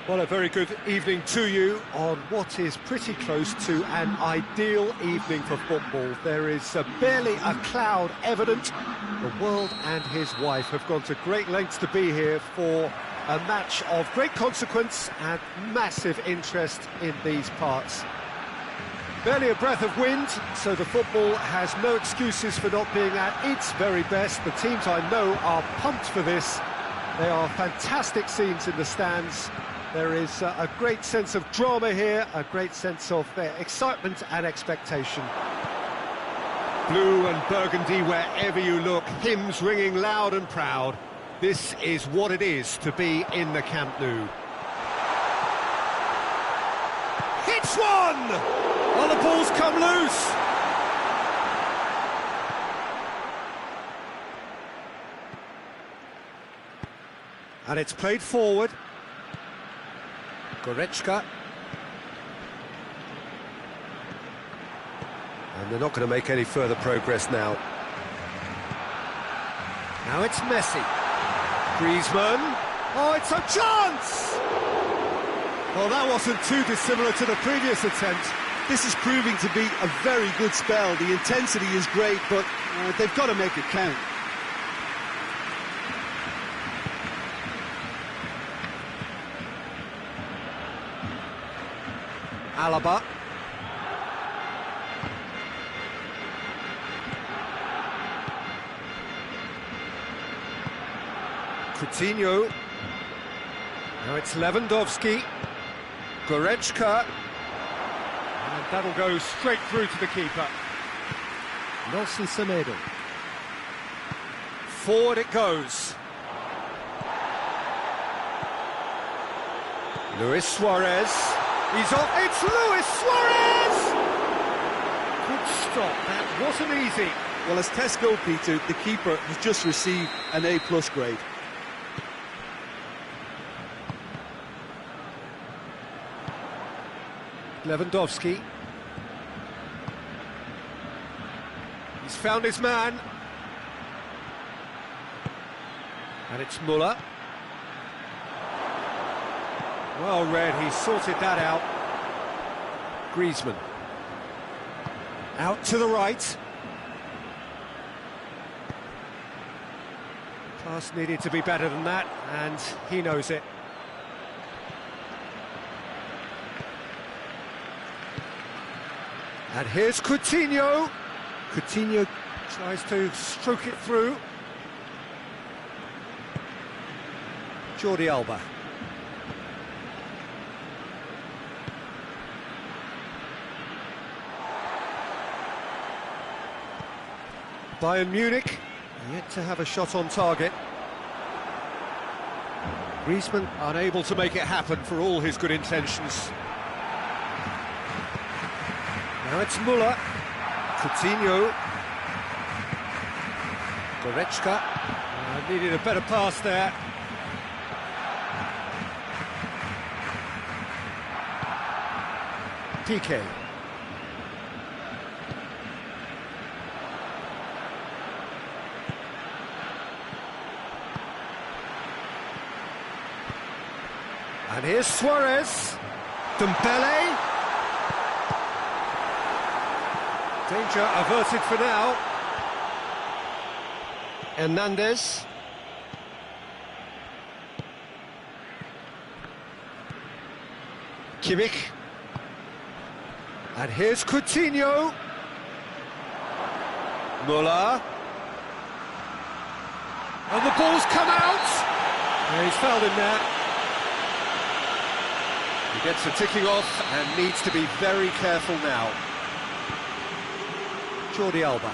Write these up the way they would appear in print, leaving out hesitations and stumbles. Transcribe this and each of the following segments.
Well, a very good evening to you on what is pretty close to an ideal evening for football. There is barely a cloud evident. The world and his wife have gone to great lengths to be here for a match of great consequence and massive interest in these parts. Barely a breath of wind, so the football has no excuses for not being at its very best. The teams I know are pumped for this. There are fantastic scenes in the stands. There is a great sense of drama here, a great sense of excitement and expectation. Blue and burgundy wherever you look, hymns ringing loud and proud. This is what it is to be in the Camp Nou. Hits one! Well, the ball's come loose. And it's played forward. Goretzka. And they're not going to make any further progress now. Now it's Messi. Griezmann. Oh, it's a chance! Well, that wasn't too dissimilar to the previous attempt. This is proving to be a very good spell. The intensity is great, but they've got to make it count. Alaba. Coutinho. Now it's Lewandowski. Goretzka. And that'll go straight through to the keeper. Nelson Semedo. Forward it goes. Luis Suarez. He's off. It's Luis Suarez! Good stop. That wasn't easy. Well, as tests go, Peter, the keeper has just received an A+ grade. Lewandowski. He's found his man. And it's Muller. Well read, he sorted that out. Griezmann. Out to the right. Pass needed to be better than that, and he knows it. And here's Coutinho. Coutinho tries to stroke it through. Jordi Alba. Bayern Munich, yet to have a shot on target. Griezmann unable to make it happen for all his good intentions. Now it's Muller. Coutinho. Goretzka. Needed a better pass there. Piqué. And here's Suarez. Dembele. Danger averted for now. Hernandez. Kimmich. And here's Coutinho. Muller. And the ball's come out. Yeah, he's fouled him there. He gets a ticking off and needs to be very careful now. Jordi Alba.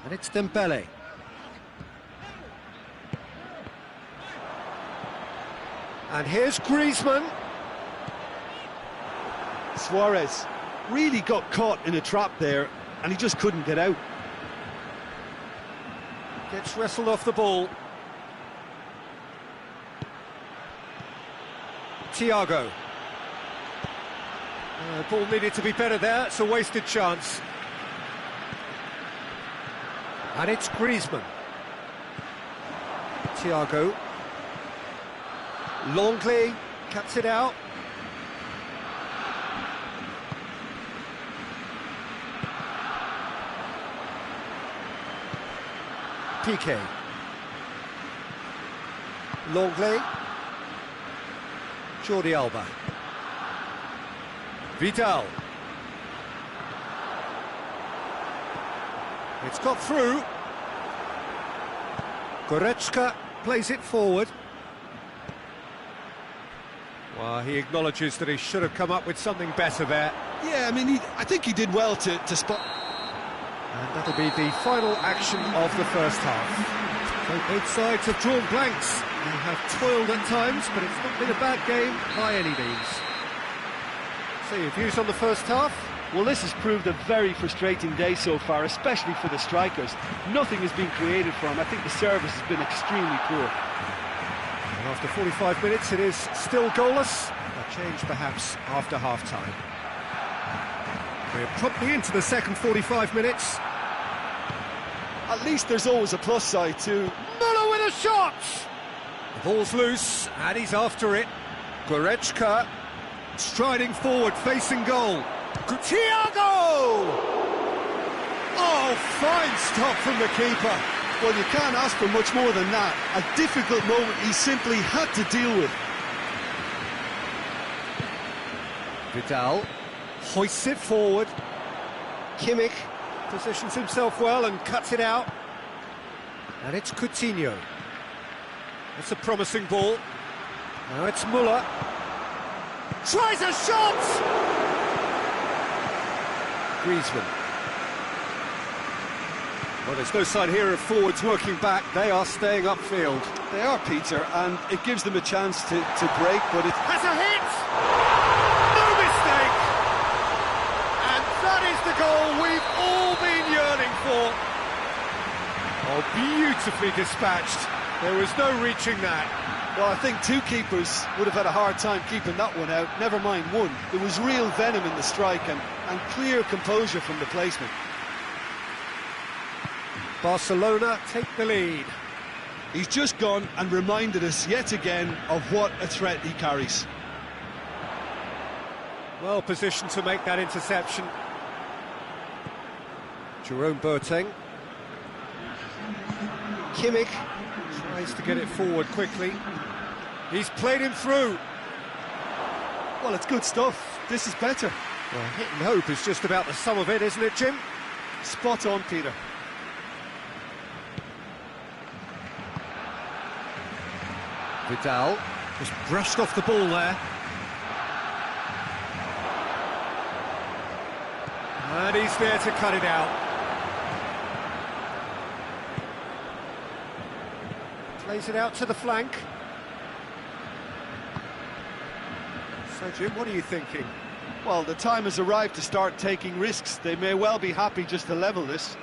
And it's Dembele. And here's Griezmann. Suarez really got caught in a trap there, and he just couldn't get out. Gets wrestled off the ball. Thiago. Ball needed to be better there, it's a wasted chance. And it's Griezmann. Thiago. Longley cuts it out. Piqué. Longley. Jordi Alba. Vidal. It's got through. Goretzka plays it forward. Well, he acknowledges that he should have come up with something better there. Yeah, I mean, I think he did well to spot. And that'll be the final action of the first half. So both sides have drawn blanks. They have toiled at times, but it's not been a bad game by any means. So your views on the first half? Well, this has proved a very frustrating day so far, especially for the strikers. Nothing has been created for them. I think the service has been extremely poor. And after 45 minutes, it is still goalless. A change perhaps after half-time. We're promptly into the second 45 minutes. At least there's always a plus side too. Muller with a shot! The ball's loose, and he's after it. Goretzka striding forward, facing goal. Thiago! Oh, fine stop from the keeper. Well, you can't ask for much more than that. A difficult moment he simply had to deal with. Vidal hoists it forward. Kimmich positions himself well and cuts it out. And it's Coutinho. That's a promising ball. Now it's Muller. Tries a shot! Griezmann. Well, there's no sign here of forwards working back. They are staying upfield. They are, Peter, and it gives them a chance to break, but it has a hit! No mistake! And that is the goal we've all been yearning for. Oh, beautifully dispatched. There was no reaching that. Well, I think two keepers would have had a hard time keeping that one out, never mind one. There was real venom in the strike and clear composure from the placement. Barcelona take the lead. He's just gone and reminded us yet again of what a threat he carries. Well positioned to make that interception. Jerome Boateng. Kimmich tries to get it forward quickly. He's played him through. Well, it's good stuff. This is better. Well, hit and hope is just about the sum of it, isn't it, Jim? Spot on, Peter. Vidal just brushed off the ball there. And he's there to cut it out. Plays it out to the flank. So, Jim, what are you thinking? Well, the time has arrived to start taking risks. They may well be happy just to level this.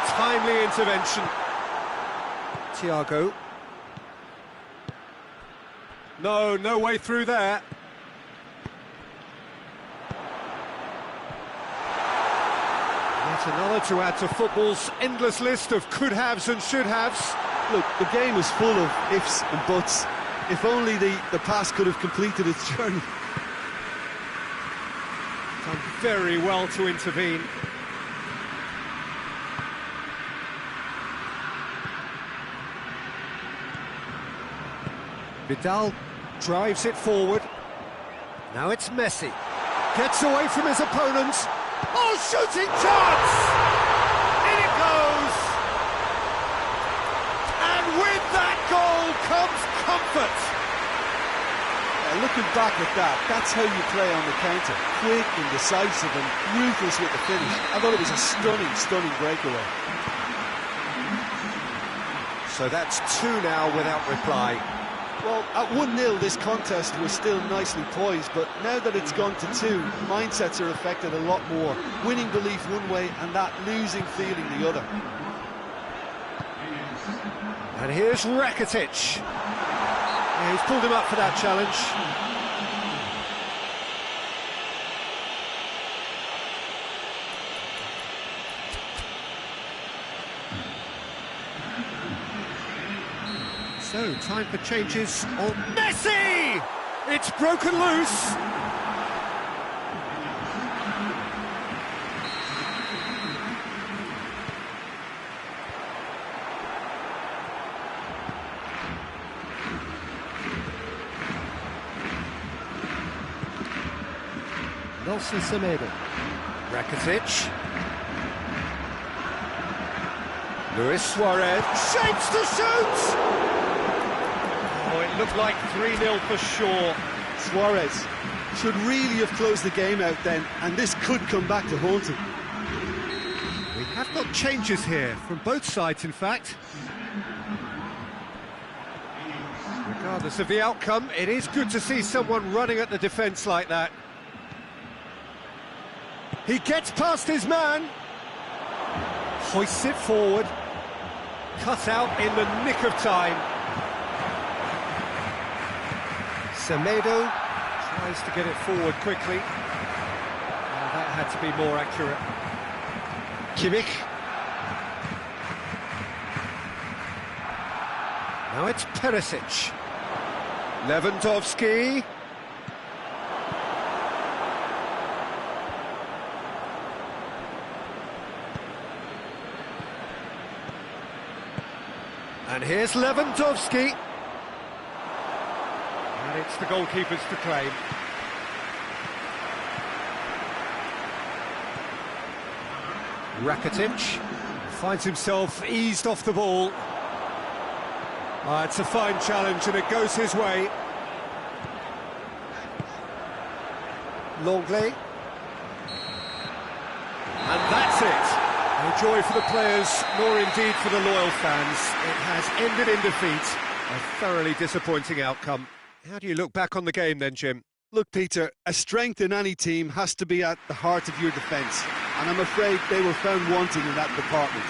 Timely intervention. Thiago. No way through there. Yet another to add to football's endless list of could-haves and should-haves. Look, the game is full of ifs and buts. If only the pass could have completed its journey. Done very well to intervene. Vidal drives it forward. Now it's Messi. Gets away from his opponent. Oh, shooting chance! In it goes! And with that goal comes comfort. Looking back at that, that's how you play on the counter. Quick and decisive and ruthless with the finish. I thought it was a stunning breakaway. So that's 2 now without reply. Well, at 1-0 this contest was still nicely poised, but now that it's gone to 2, mindsets are affected a lot more. Winning belief one way and that losing feeling the other. And here's Rakitic. Yeah, he's pulled him up for that challenge. So, time for changes on Messi! It's broken loose! Nelson Semedo. Rakitic. Luis Suarez shapes to shoot! Oh, it looked like 3-0 for sure. Suarez should really have closed the game out then, and this could come back to haunt him. We have got changes here, from both sides in fact. Regardless of the outcome, it is good to see someone running at the defence like that. He gets past his man, hoists it forward, cut out in the nick of time. Semedo tries to get it forward quickly. That had to be more accurate. Kimmich. Now it's Perisic. Lewandowski. And here's Lewandowski. And it's the goalkeeper's to claim. Rakitic finds himself eased off the ball. It's a fine challenge and it goes his way. Longley. And that's it. No joy for the players, nor indeed for the loyal fans. It has ended in defeat. A thoroughly disappointing outcome. How do you look back on the game then, Jim? Look, Peter, a strength in any team has to be at the heart of your defence, and I'm afraid they were found wanting in that department.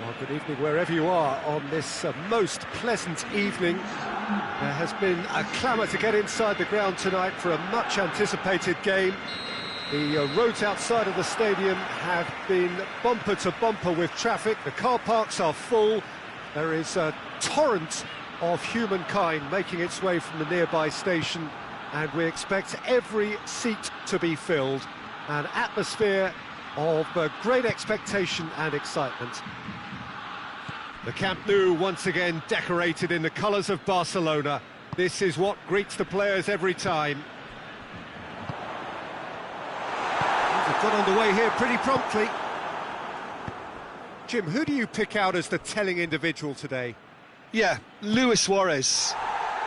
Well, good evening wherever you are on this most pleasant evening. There has been a clamour to get inside the ground tonight for a much anticipated game. The roads outside of the stadium have been bumper to bumper with traffic. The car parks are full. There is a torrent of humankind making its way from the nearby station, and we expect every seat to be filled. An atmosphere of great expectation and excitement. The Camp Nou once again decorated in the colours of Barcelona. This is what greets the players every time. They've got underway here pretty promptly. Jim, who do you pick out as the telling individual today? Yeah, Luis Suarez.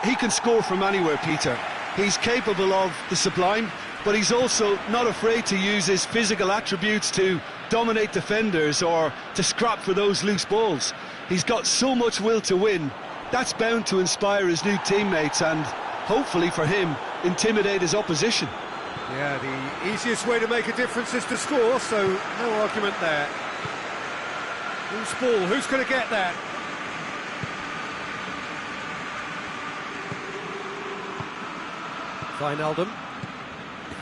He can score from anywhere, Peter. He's capable of the sublime, but he's also not afraid to use his physical attributes to dominate defenders or to scrap for those loose balls. He's got so much will to win. That's bound to inspire his new teammates and, hopefully for him, intimidate his opposition. Yeah, the easiest way to make a difference is to score, so no argument there. Who's ball? Who's going to get that? Wijnaldum.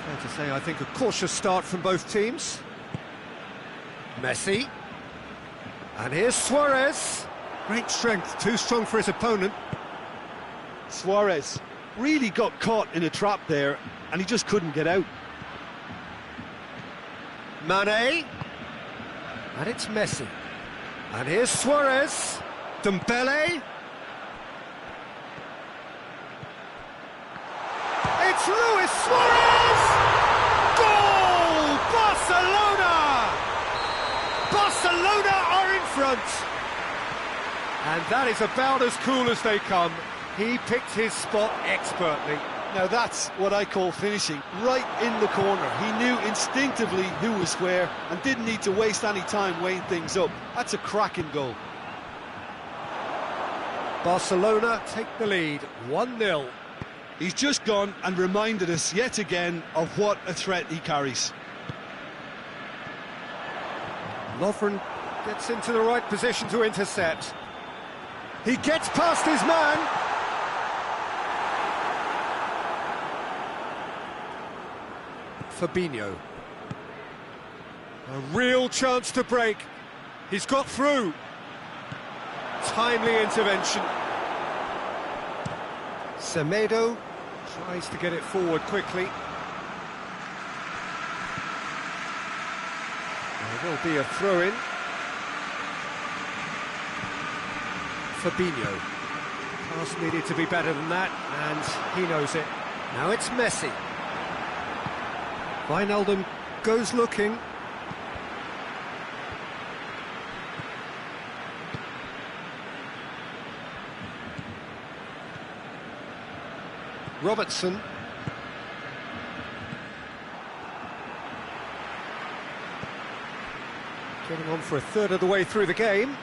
Fair to say, I think, a cautious start from both teams. Messi. And here's Suarez. Great strength, too strong for his opponent. Suarez really got caught in a trap there, and he just couldn't get out. Mane. And it's Messi. And here's Suarez. Dembele. It's Luis Suarez! Goal! Barcelona! Barcelona are in front. And that is about as cool as they come. He picked his spot expertly. Now that's what I call finishing, right in the corner. He knew instinctively who was where and didn't need to waste any time weighing things up. That's a cracking goal. Barcelona take the lead, 1-0. He's just gone and reminded us yet again of what a threat he carries. Lovren gets into the right position to intercept. He gets past his man. Fabinho. A real chance to break. He's got through. Timely intervention. Semedo tries to get it forward quickly. There will be a throw-in. Fabinho. Pass needed to be better than that, and he knows it. Now it's Messi. Wijnaldum goes looking. Robertson. Getting on for a third of the way through the game.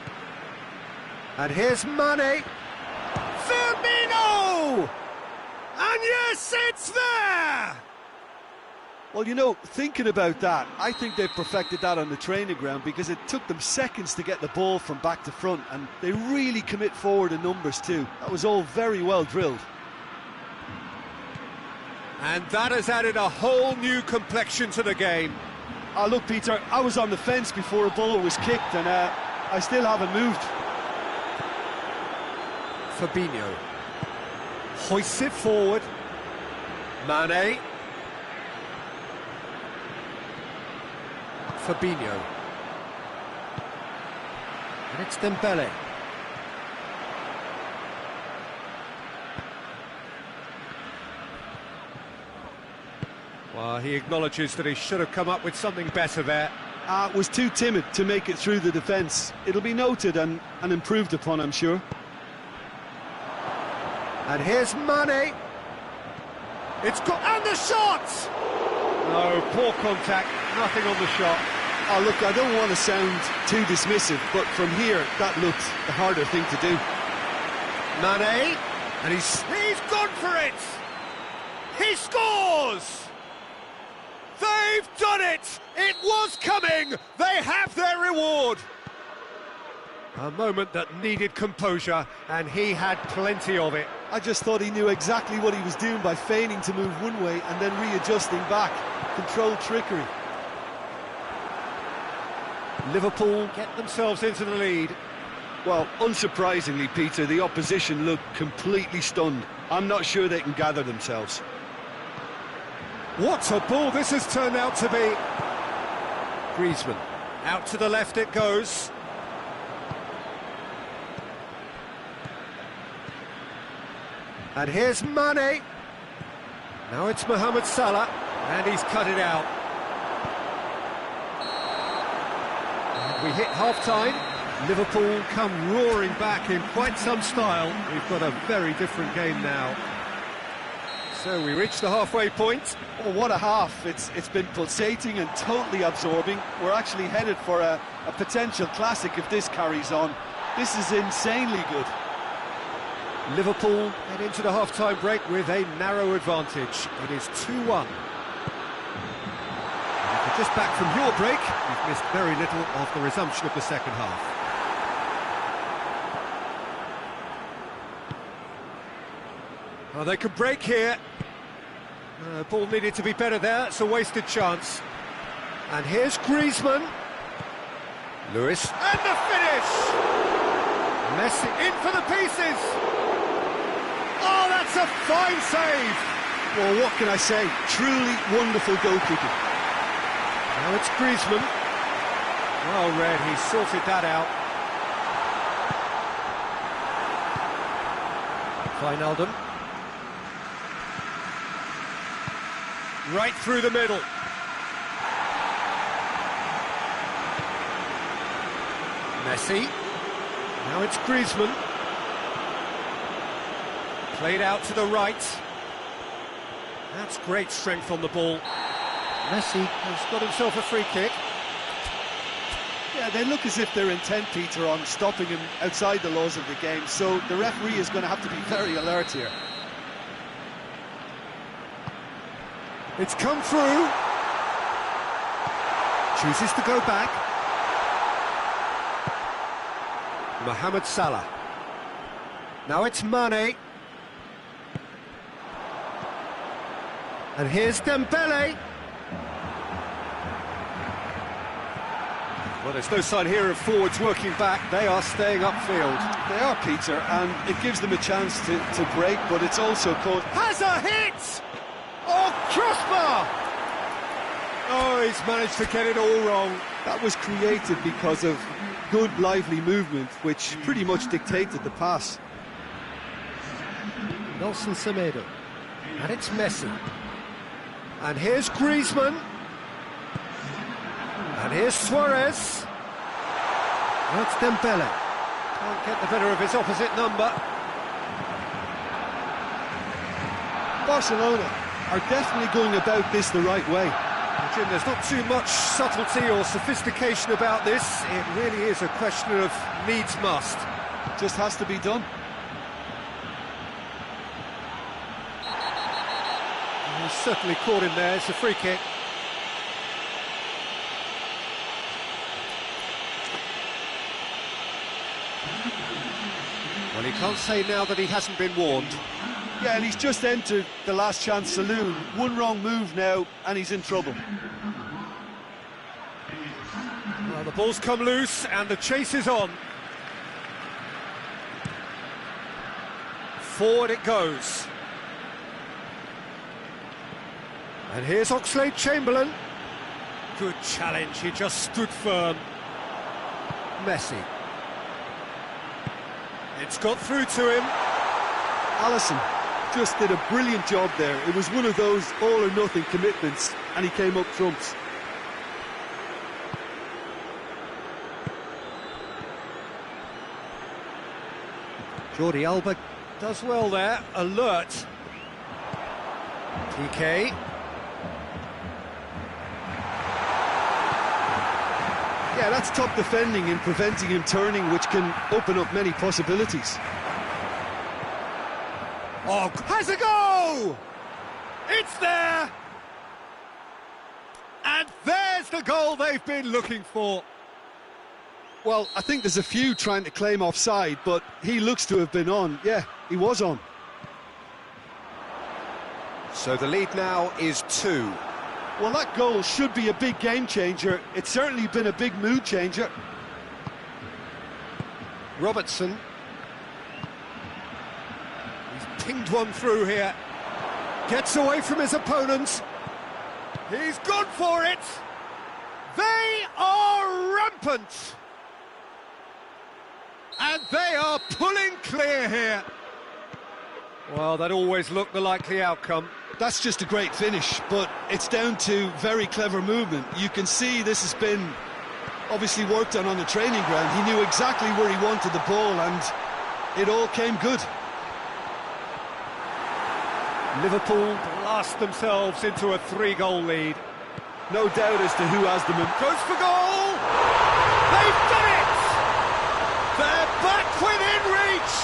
And here's Mane. Firmino! And yes, it's there! Well, you know, thinking about that, I think they've perfected that on the training ground because it took them seconds to get the ball from back to front, and they really commit forward in numbers too. That was all very well drilled. And that has added a whole new complexion to the game. Oh, look, Peter, I was on the fence before a ball was kicked, and I still haven't moved. Fabinho hoists it forward. Mane. Fabinho. And it's Dembele. Well, he acknowledges that he should have come up with something better there. Was too timid to make it through the defence. It'll be noted and improved upon, I'm sure. And here's Mane. It's got, and the shot! No, poor contact, nothing on the shot. Oh, look, I don't want to sound too dismissive, but from here, that looked the harder thing to do. Mane, and he's gone for it! He scores! They've done it! It was coming! They have their reward! A moment that needed composure, and he had plenty of it. I just thought he knew exactly what he was doing by feigning to move one way and then readjusting back. Controlled trickery. Liverpool get themselves into the lead. Well, unsurprisingly, Peter, the opposition look completely stunned. I'm not sure they can gather themselves. What a ball this has turned out to be. Griezmann. Out to the left it goes. And here's Mane. Now it's Mohamed Salah. And he's cut it out. And we hit half-time, Liverpool come roaring back in quite some style. We've got a very different game now. So we reach the halfway point. Oh, what a half. It's been pulsating and totally absorbing. We're actually headed for a potential classic if this carries on. This is insanely good. Liverpool head into the half-time break with a narrow advantage. It is 2-1. If you're just back from your break, you've missed very little of the resumption of the second half. Well, they could break here. Ball needed to be better there. It's a wasted chance. And here's Griezmann. Lewis. And the finish! Messi in for the pieces! Oh, that's a fine save! Well, what can I say? Truly wonderful goalkeeping. Now it's Griezmann. Well read, he sorted that out. Wijnaldum. Right through the middle. Messi. Now it's Griezmann. Played out to the right. That's great strength on the ball. Messi has got himself a free kick. Yeah, they look as if they're intent, Peter, on stopping him outside the laws of the game, so the referee is going to have to be very alert here. It's come through. Chooses to go back. Mohamed Salah. Now it's Mane. And here's Dembele. Well, there's no sign here of forwards working back. They are staying upfield. They are, Peter, and it gives them a chance to break, but it's also called... Has a hit! Oh, crossbar! Oh, he's managed to get it all wrong. That was created because of good, lively movement, which pretty much dictated the pass. Nelson Semedo. And it's Messi. And here's Griezmann. And here's Suarez. That's Dembele. Can't get the better of his opposite number. Barcelona are definitely going about this the right way. Jim, there's not too much subtlety or sophistication about this. It really is a question of needs must. Just has to be done. He's certainly caught him there. It's a free kick. Well, he can't say now that he hasn't been warned. Yeah, and he's just entered the last chance saloon. One wrong move now, and he's in trouble. Well, the ball's come loose, and the chase is on. Forward it goes. And here's Oxlade-Chamberlain. Good challenge, he just stood firm. Messi. It's got through to him. Alisson just did a brilliant job there. It was one of those all-or-nothing commitments, and he came up trumps. Jordi Alba does well there, alert. PK. Yeah, that's top defending and preventing him turning, which can open up many possibilities. Oh, has a go! It's there! And there's the goal they've been looking for. Well, I think there's a few trying to claim offside, but he looks to have been on. Yeah, he was on. So the lead now is 2. Well, that goal should be a big game changer. It's certainly been a big mood changer. Robertson. He's pinged one through here. Gets away from his opponents. He's gone for it. They are rampant. And they are pulling clear here. Well, that always looked the likely outcome. That's just a great finish, but it's down to very clever movement. You can see this has been obviously worked on the training ground. He knew exactly where he wanted the ball, and it all came good. Liverpool blast themselves into a 3-goal lead. No doubt as to who has them. Goes for goal! They've done it! They're back within reach!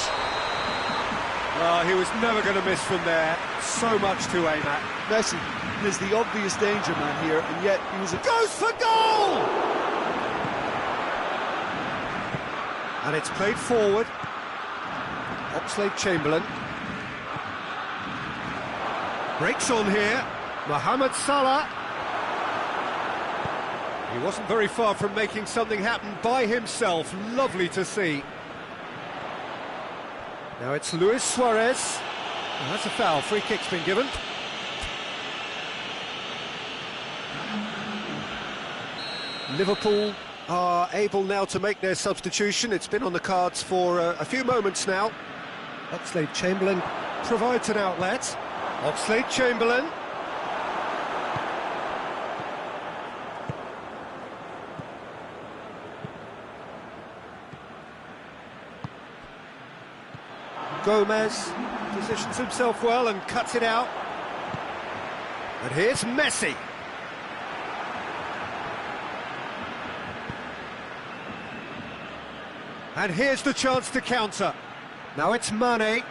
Oh, he was never going to miss from there. So much to aim at. Messi is the obvious danger man here, and yet he was... Goes for goal! And it's played forward. Oxlade-Chamberlain. Breaks on here. Mohamed Salah. He wasn't very far from making something happen by himself. Lovely to see. Now it's Luis Suarez. And that's a foul. Free kick's been given. Liverpool are able now to make their substitution. It's been on the cards for a few moments now. Oxlade-Chamberlain provides an outlet. Oxlade-Chamberlain. Gomez positions himself well and cuts it out. And here's Messi. And here's the chance to counter. Now it's Mane.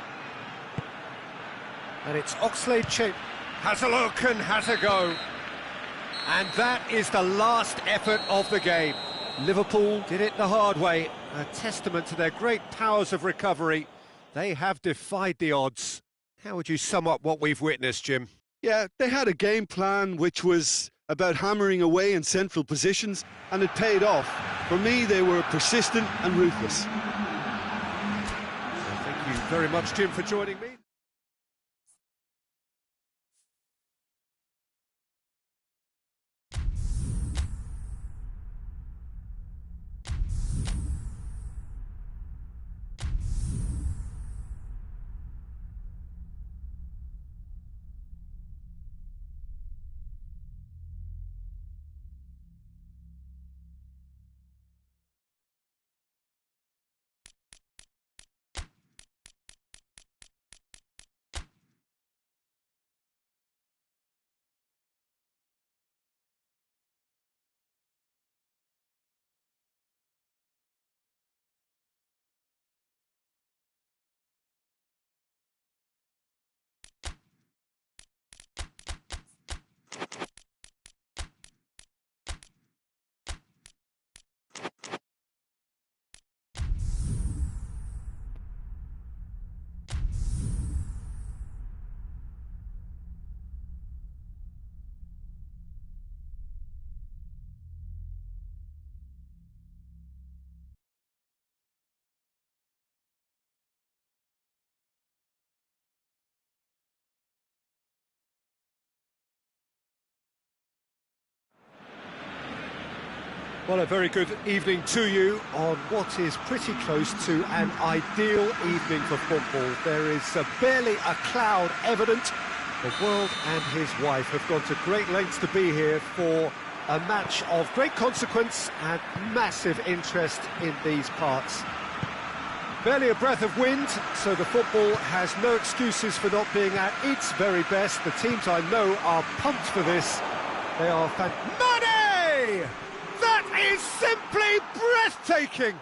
And it's Oxlade-Chamberlain. Has a look and has a go. And that is the last effort of the game. Liverpool did it the hard way. A testament to their great powers of recovery. They have defied the odds. How would you sum up what we've witnessed, Jim? Yeah, they had a game plan which was about hammering away in central positions, and it paid off. For me, they were persistent and ruthless. Thank you very much, Jim, for joining me. Well, a very good evening to you on what is pretty close to an ideal evening for football. There is barely a cloud evident. The world and his wife have gone to great lengths to be here for a match of great consequence and massive interest in these parts. Barely a breath of wind, so the football has no excuses for not being at its very best. The teams I know are pumped for this. They are Mane! That is simply breathtaking!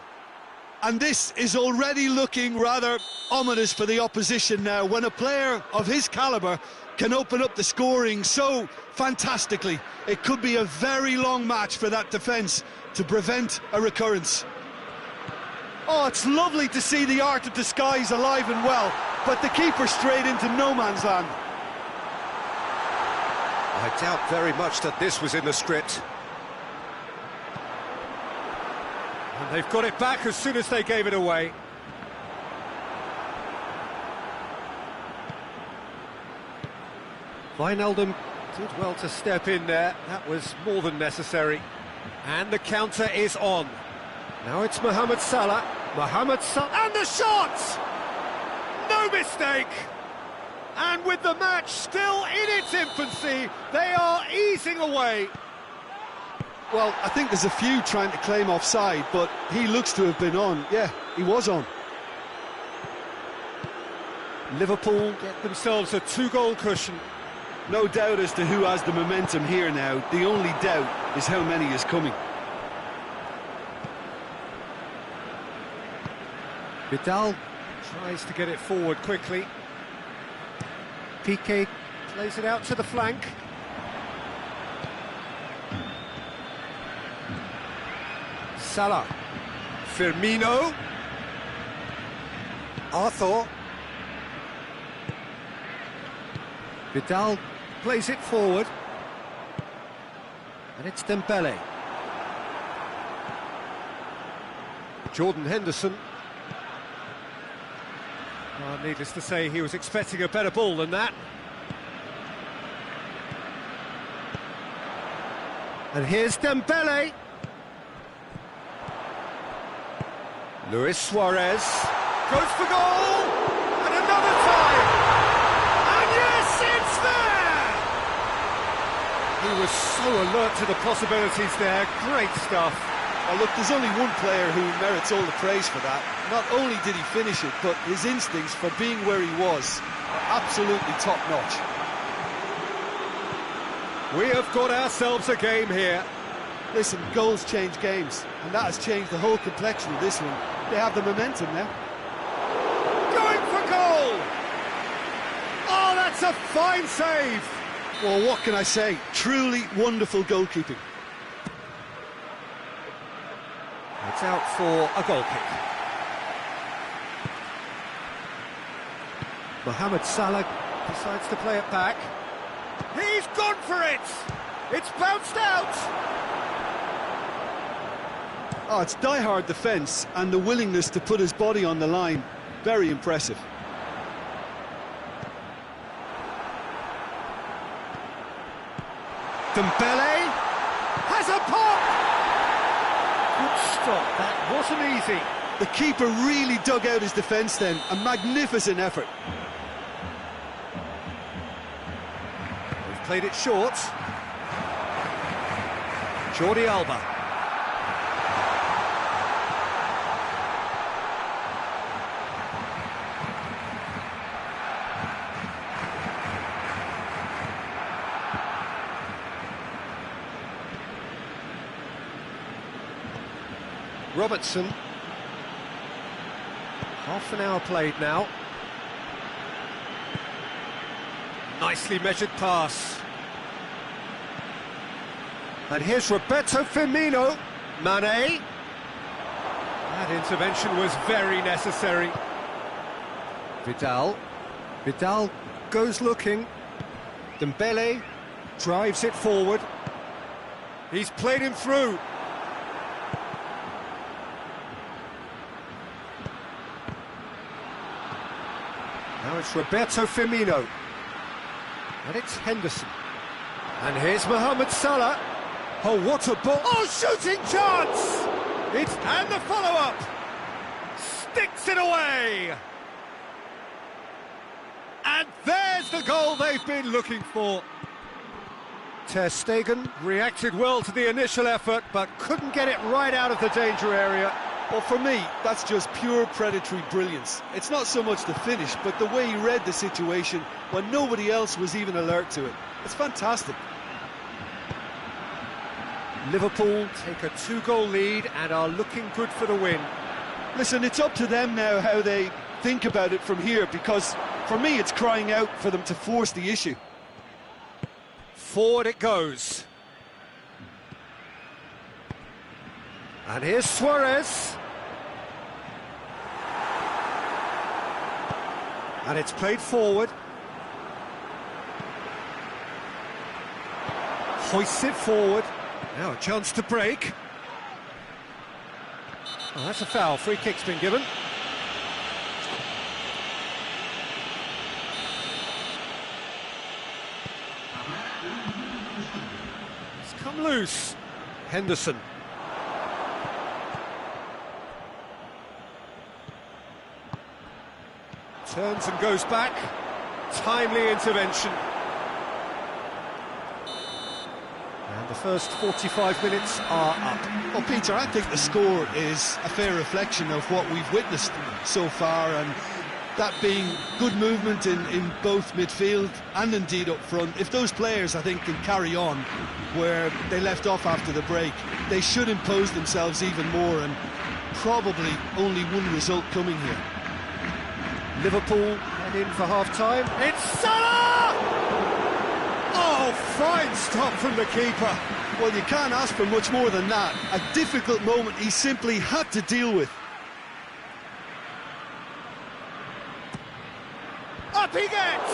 And this is already looking rather ominous for the opposition now, when a player of his calibre can open up the scoring so fantastically. It could be a very long match for that defence to prevent a recurrence. Oh, it's lovely to see the art of disguise alive and well, but the keeper straight into no man's land. I doubt very much that this was in the script. And they've got it back as soon as they gave it away. Wijnaldum did well to step in there. That was more than necessary. And the counter is on. Now it's Mohamed Salah. Mohamed Salah. And the shot! No mistake! And with the match still in its infancy, they are easing away. Well, I think there's a few trying to claim offside, but he looks to have been on. Yeah, he was on. Liverpool get themselves a 2-goal cushion. No doubt as to who has the momentum here now. The only doubt is how many is coming. Vidal tries to get it forward quickly. Piqué plays it out to the flank. Salah. Firmino. Arthur. Vidal plays it forward. And it's Dembele. Jordan Henderson. Well, needless to say, he was expecting a better ball than that. And here's Dembele. Luis Suarez goes for goal, and another time, and yes, it's there! He was so alert to the possibilities there, great stuff. Well, look, there's only one player who merits all the praise for that. Not only did he finish it, but his instincts for being where he was are absolutely top-notch. We have got ourselves a game here. Listen, goals change games, and that has changed the whole complexion of this one. They have the momentum now. Going for goal! Oh, that's a fine save! Well, what can I say? Truly wonderful goalkeeping. It's out for a goal kick. Mohamed Salah decides to play it back. He's gone for it! It's bounced out! Oh, it's die-hard defence and the willingness to put his body on the line. Very impressive. Dembele has a pop! Good stop, that wasn't easy. The keeper really dug out his defence then. A magnificent effort. We've played it short. Jordi Alba. Robertson. Half an hour played now. Nicely measured pass. And here's Roberto Firmino. Mane. That intervention was very necessary. Vidal. Vidal goes looking. Dembele drives it forward. He's played him through. Now it's Roberto Firmino. And it's Henderson. And here's Mohamed Salah. Oh, what a ball. Oh, shooting chance! And the follow-up. Sticks it away. And there's the goal they've been looking for. Ter Stegen reacted well to the initial effort, but couldn't get it right out of the danger area. Well, for me, that's just pure predatory brilliance. It's not so much the finish, but the way he read the situation when nobody else was even alert to it. It's fantastic. Liverpool take a 2-goal lead and are looking good for the win. Listen, it's up to them now how they think about it from here, because for me it's crying out for them to force the issue. Forward it goes. And here's Suarez. And it's played forward. Hoists it forward. Now a chance to break. Oh, that's a foul. Free kick's been given. It's come loose. Henderson. Turns and goes back. Timely intervention. And the first 45 minutes are up. Well, Peter, I think the score is a fair reflection of what we've witnessed so far, and that being good movement in both midfield and indeed up front. If those players, I think, can carry on where they left off after the break, they should impose themselves even more, and probably only one result coming here. Liverpool head in for half-time. It's Salah! Oh, fine stop from the keeper. Well, you can't ask for much more than that. A difficult moment he simply had to deal with. Up he gets!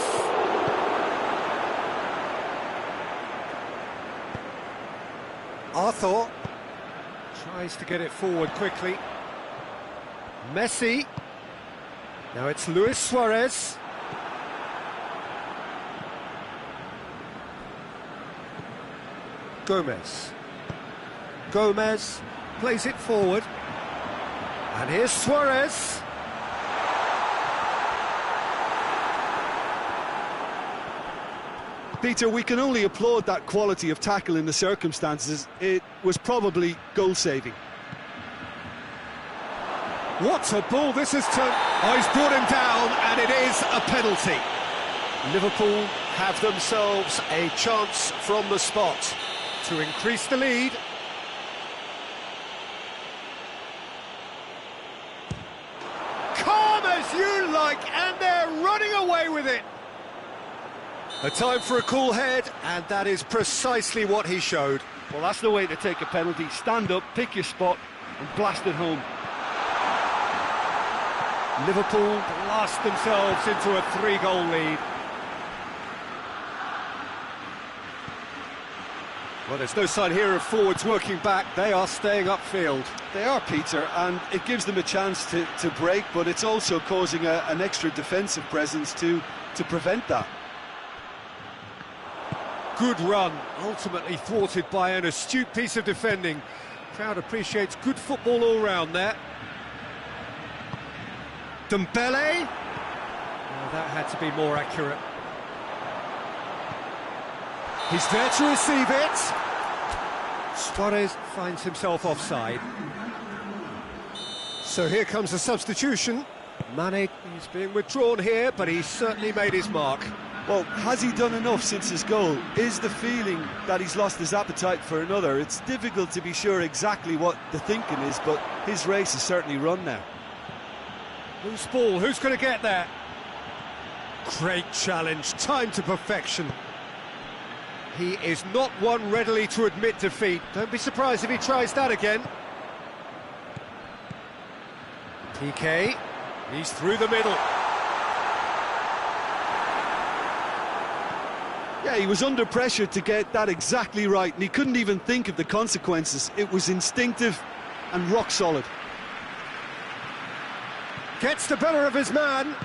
Arthur tries to get it forward quickly. Messi. Now it's Luis Suarez. Gomez plays it forward. And here's Suarez. Peter, we can only applaud that quality of tackle in the circumstances. It was probably goal-saving. What a ball this has turned. Oh, he's brought him down, and it is a penalty. Liverpool have themselves a chance from the spot to increase the lead. Calm as you like, and they're running away with it. A time for a cool head, and that is precisely what he showed. Well, that's the way to take a penalty. Stand up, pick your spot, and blast it home. Liverpool blast themselves into a 3-goal lead. Well, there's no sign here of forwards working back. They are staying upfield. They are, Peter, and it gives them a chance to break, but it's also causing an extra defensive presence to prevent that. Good run, ultimately thwarted by an astute piece of defending. Crowd appreciates good football all round there. Dembele. Oh, that had to be more accurate. He's there to receive it. Suarez finds himself offside. So here comes a substitution. Mane is being withdrawn here, but he's certainly made his mark. Well, has he done enough since his goal? Is the feeling that he's lost his appetite for another? It's difficult to be sure exactly what the thinking is, but his race is certainly run now. Loose ball, who's going to get there? Great challenge, time to perfection. He is not one readily to admit defeat. Don't be surprised if he tries that again. PK, he's through the middle. Yeah, he was under pressure to get that exactly right, and he couldn't even think of the consequences. It was instinctive and rock solid. Gets the better of his man.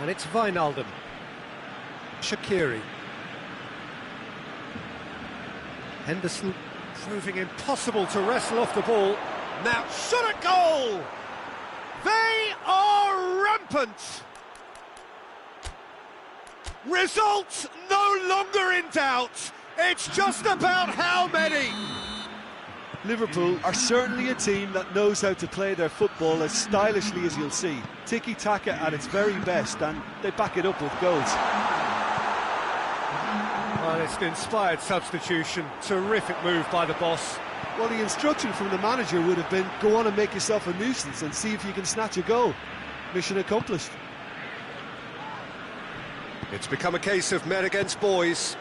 And it's Wijnaldum. Shaqiri. Henderson proving impossible to wrestle off the ball. Now, shot at goal! They are rampant! Results no longer in doubt. It's just about how many. Liverpool are certainly a team that knows how to play their football as stylishly as you'll see. Tiki-taka at its very best, and they back it up with goals. Well, it's an inspired substitution. Terrific move by the boss. Well, the instruction from the manager would have been, go on and make yourself a nuisance and see if you can snatch a goal. Mission accomplished. It's become a case of men against boys.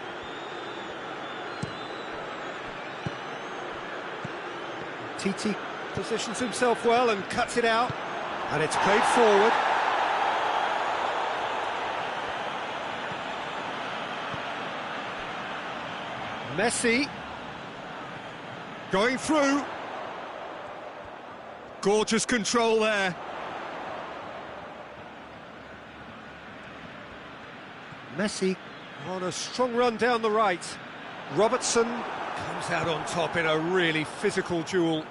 Titi positions himself well and cuts it out. And it's played forward. Messi. Going through. Gorgeous control there. Messi on a strong run down the right. Robertson comes out on top in a really physical duel.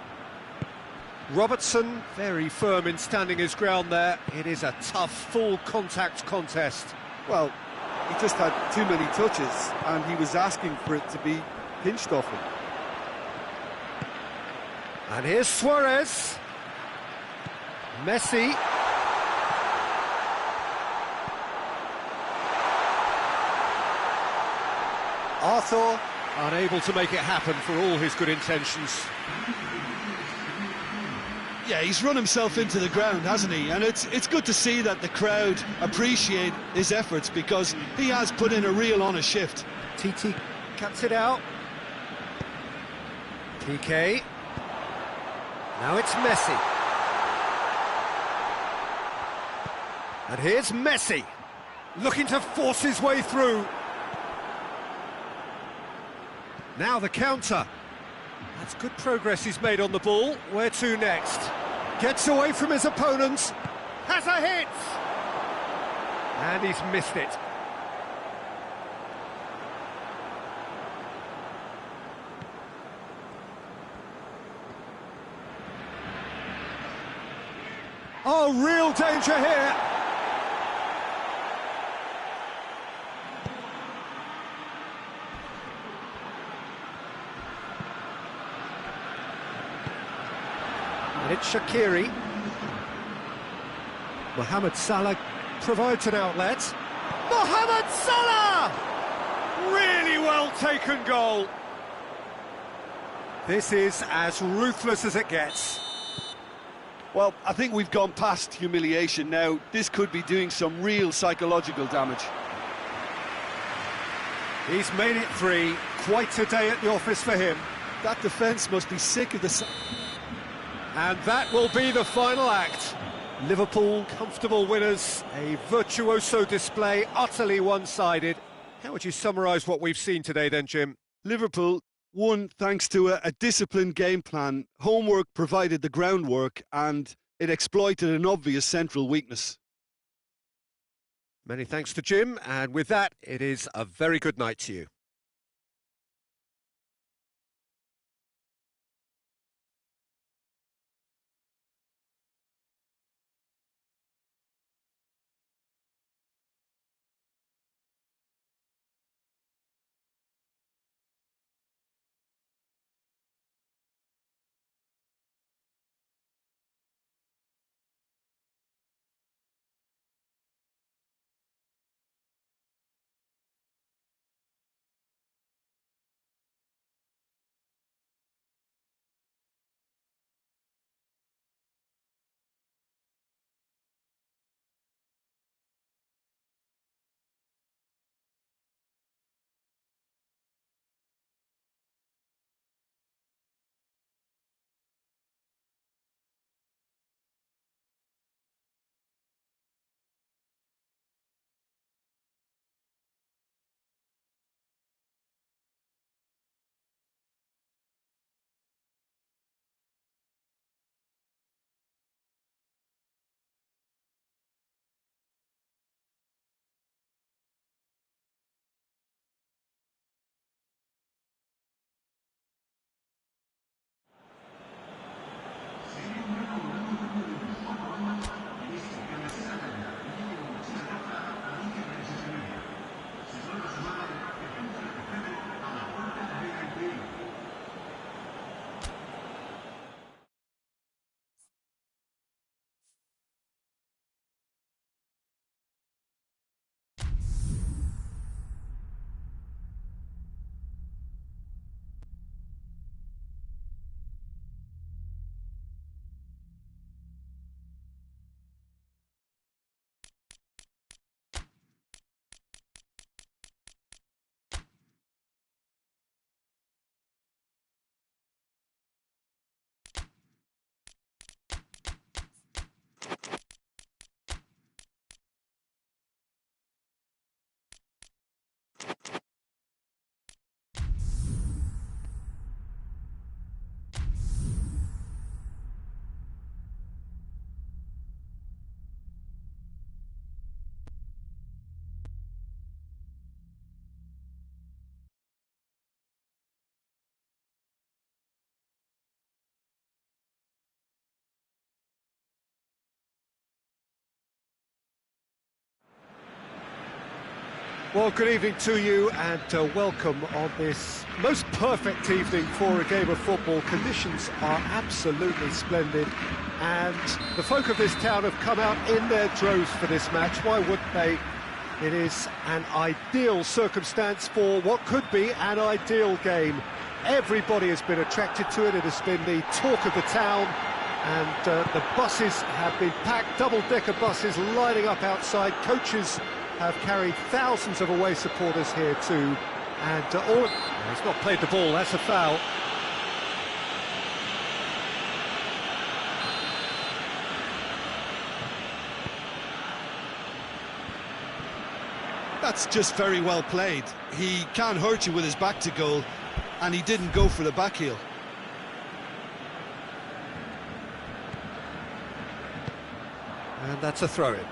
Robertson very firm in standing his ground there. It is a tough, full contact contest. Well, He just had too many touches, and he was asking for it to be pinched off him. And here's Suarez. Messi. Arthur, unable to make it happen for all his good intentions. Yeah, he's run himself into the ground, hasn't he? And it's good to see that the crowd appreciate his efforts, because he has put in a real honest shift. TT cuts it out. PK. Now it's Messi. And here's Messi, looking to force his way through. Now the counter. That's good progress he's made on the ball. Where to next? Gets away from his opponents. Has a hit! And he's missed it. Oh, real danger here. And it's Shaqiri. Mohamed Salah provides an outlet. Mohamed Salah! Really well taken goal. This is as ruthless as it gets. Well, I think we've gone past humiliation now. This could be doing some real psychological damage. He's made it 3. Quite a day at the office for him. That defence must be sick of the... And that will be the final act. Liverpool, comfortable winners, a virtuoso display, utterly one-sided. How would you summarise what we've seen today then, Jim? Liverpool won thanks to a disciplined game plan. Homework provided the groundwork, and it exploited an obvious central weakness. Many thanks to Jim, and with that, it is a very good night to you. Well, good evening to you and welcome on this most perfect evening for a game of football. Conditions are absolutely splendid and the folk of this town have come out in their droves for this match. Why wouldn't they? It is an ideal circumstance for what could be an ideal game. Everybody has been attracted to it. It has been the talk of the town and the buses have been packed, double-decker buses lining up outside. Coaches have carried thousands of away supporters here too, and he's not played the ball, that's a foul. That's just very well played. He can't hurt you with his back to goal, and he didn't go for the back heel. And that's a throw-in.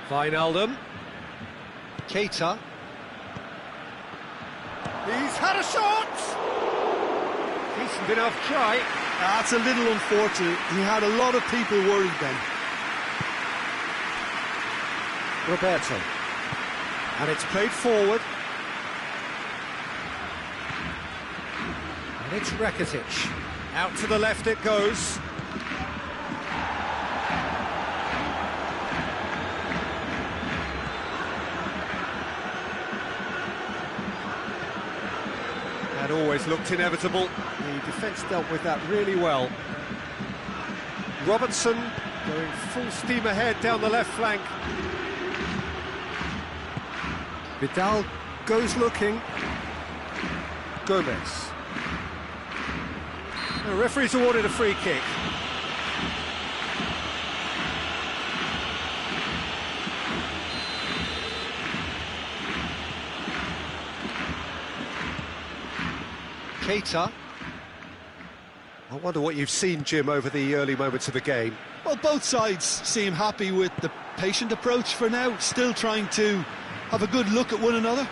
Wijnaldum. Keita. He's had a shot! Decent enough try. That's a little unfortunate. He had a lot of people worried then. Roberto. And it's played forward. And it's Rakitic. Out to the left it goes. That always looked inevitable. The defence dealt with that really well. Robertson going full steam ahead down the left flank. Vidal goes looking. Gomez. The referee's awarded a free kick. Keita. I wonder what you've seen, Jim, over the early moments of the game. Well, both sides seem happy with the patient approach for now, still trying to have a good look at one another.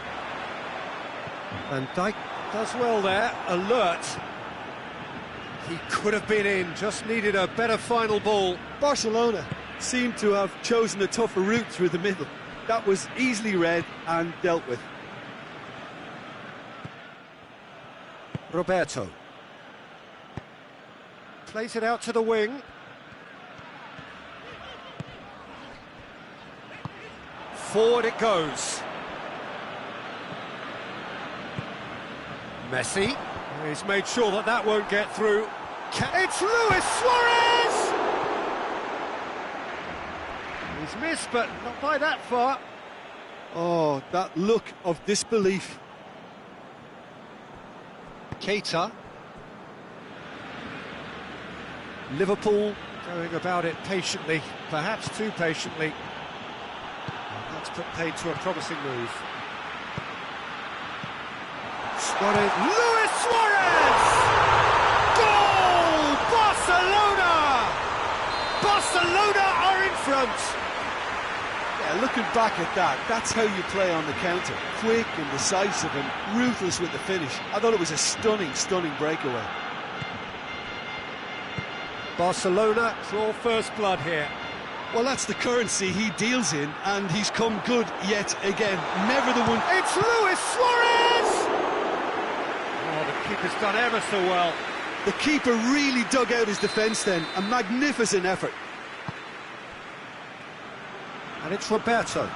And Dijk does well there, alert. He could have been in, just needed a better final ball. Barcelona seemed to have chosen a tougher route through the middle. That was easily read and dealt with. Roberto. Plays it out to the wing. Forward it goes. Messi. He's made sure that that won't get through. It's Luis Suarez! He's missed, but not by that far. Oh, that look of disbelief. Keita. Liverpool going about it patiently, perhaps too patiently. That's put paid to a promising move. Suarez. Luis Suarez! Goal! Barcelona! Barcelona are in front! Yeah, looking back at that, that's how you play on the counter. Quick and decisive and ruthless with the finish. I thought it was a stunning, stunning breakaway. Barcelona draw first blood here. Well, that's the currency he deals in, and he's come good yet again. Never the one... It's Luis Suarez! Oh, the keeper's done ever so well. The keeper really dug out his defence then. A magnificent effort. And it's Roberto.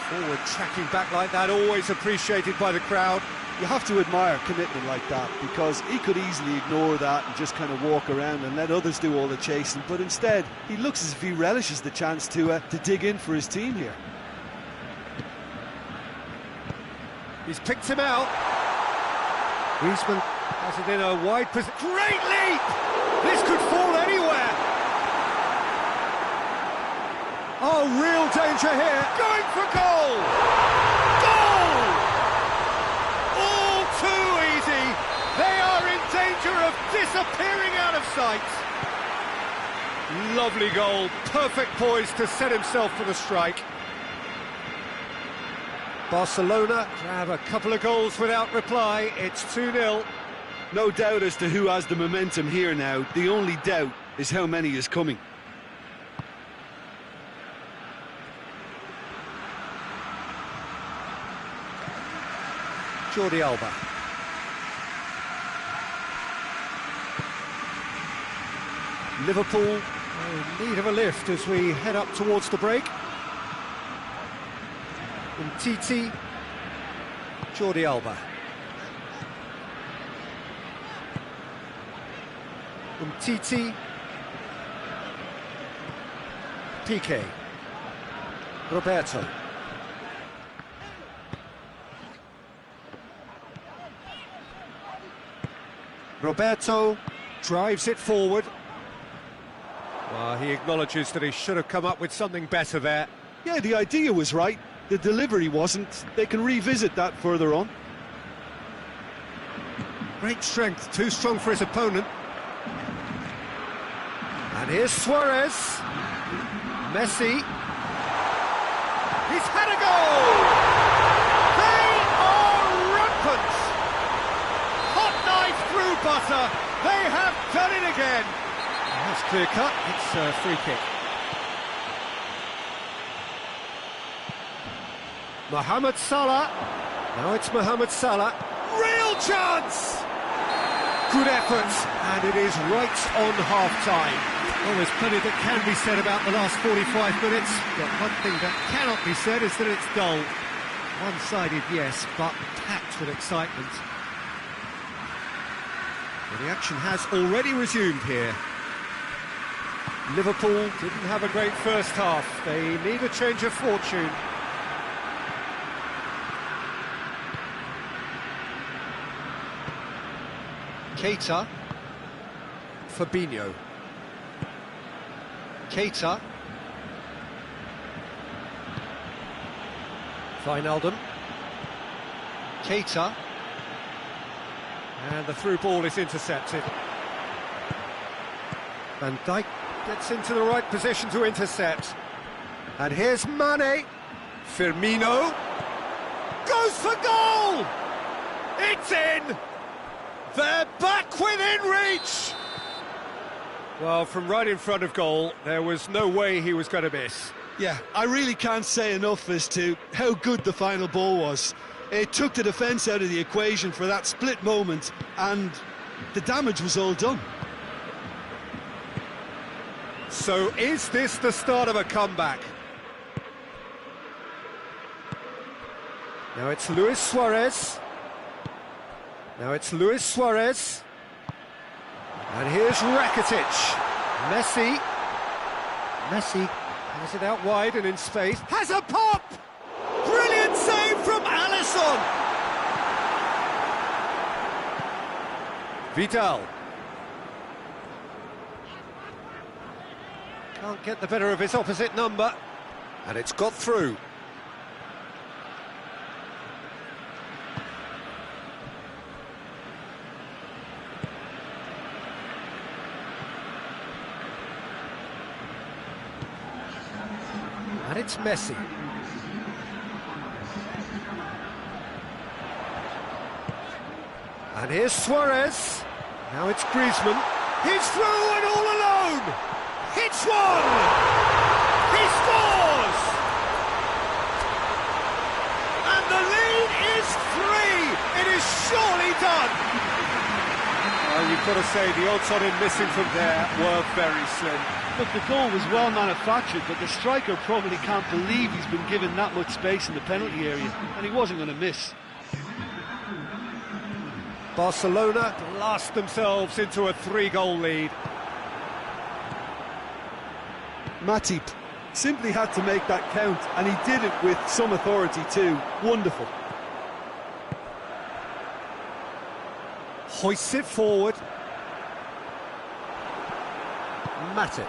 Forward tracking back like that, always appreciated by the crowd. You have to admire commitment like that, because he could easily ignore that and just kind of walk around and let others do all the chasing, but instead he looks as if he relishes the chance to dig in for his team here. He's picked him out. Griezmann has it in a wide position. Great leap! This could fall anywhere. Oh, real danger here. Going for goal! Goal! All too easy. They are in danger of disappearing out of sight. Lovely goal. Perfect poise to set himself for the strike. Barcelona grab a couple of goals without reply. It's 2-0. No doubt as to who has the momentum here now. The only doubt is how many is coming. Jordi Alba. Liverpool in need of a lift as we head up towards the break. Titi, Jordi Alba. Titi, Piqué, Roberto. Roberto drives it forward. Well, he acknowledges that he should have come up with something better there. Yeah, the idea was right, the delivery wasn't. They can revisit that further on. Great strength, too strong for his opponent. And here's Suarez. Messi. He's had a goal! They are rampant! Hot knife through butter. They have done it again. That's clear cut. It's a free kick. Mohamed Salah. Now it's Mohamed Salah. Real chance! Good effort, and it is right on half-time. Well, there's plenty that can be said about the last 45 minutes, but one thing that cannot be said is that it's dull. One-sided, yes, but packed with excitement. Well, the action has already resumed here. Liverpool didn't have a great first half. They need a change of fortune. Keita. Fabinho. Keita. Wijnaldum. Keita. And the through ball is intercepted. Van Dijk gets into the right position to intercept. And here's Mane. Firmino. Goes for goal! It's in! They're back within reach! Well, from right in front of goal, there was no way he was going to miss. Yeah, I really can't say enough as to how good the final ball was. It took the defence out of the equation for that split moment, and the damage was all done. So is this the start of a comeback? Now it's Luis Suarez. Now it's Luis Suarez. And here's Rakitic. Messi. Messi has it out wide and in space. Has a pop! Brilliant save from Alisson! Vidal. Can't get the better of his opposite number. And it's got through. And it's Messi. And here's Suarez. Now it's Griezmann. He's through and all alone. Hits one. He scores. And the lead is 3. It is surely done. Well, you've got to say the odds on him missing from there were very slim. Look, the goal was well manufactured, but the striker probably can't believe he's been given that much space in the penalty area, and he wasn't going to miss. Barcelona blast themselves into a 3-goal lead. Matip simply had to make that count, and he did it with some authority too. Wonderful. Hoists it forward. Matip.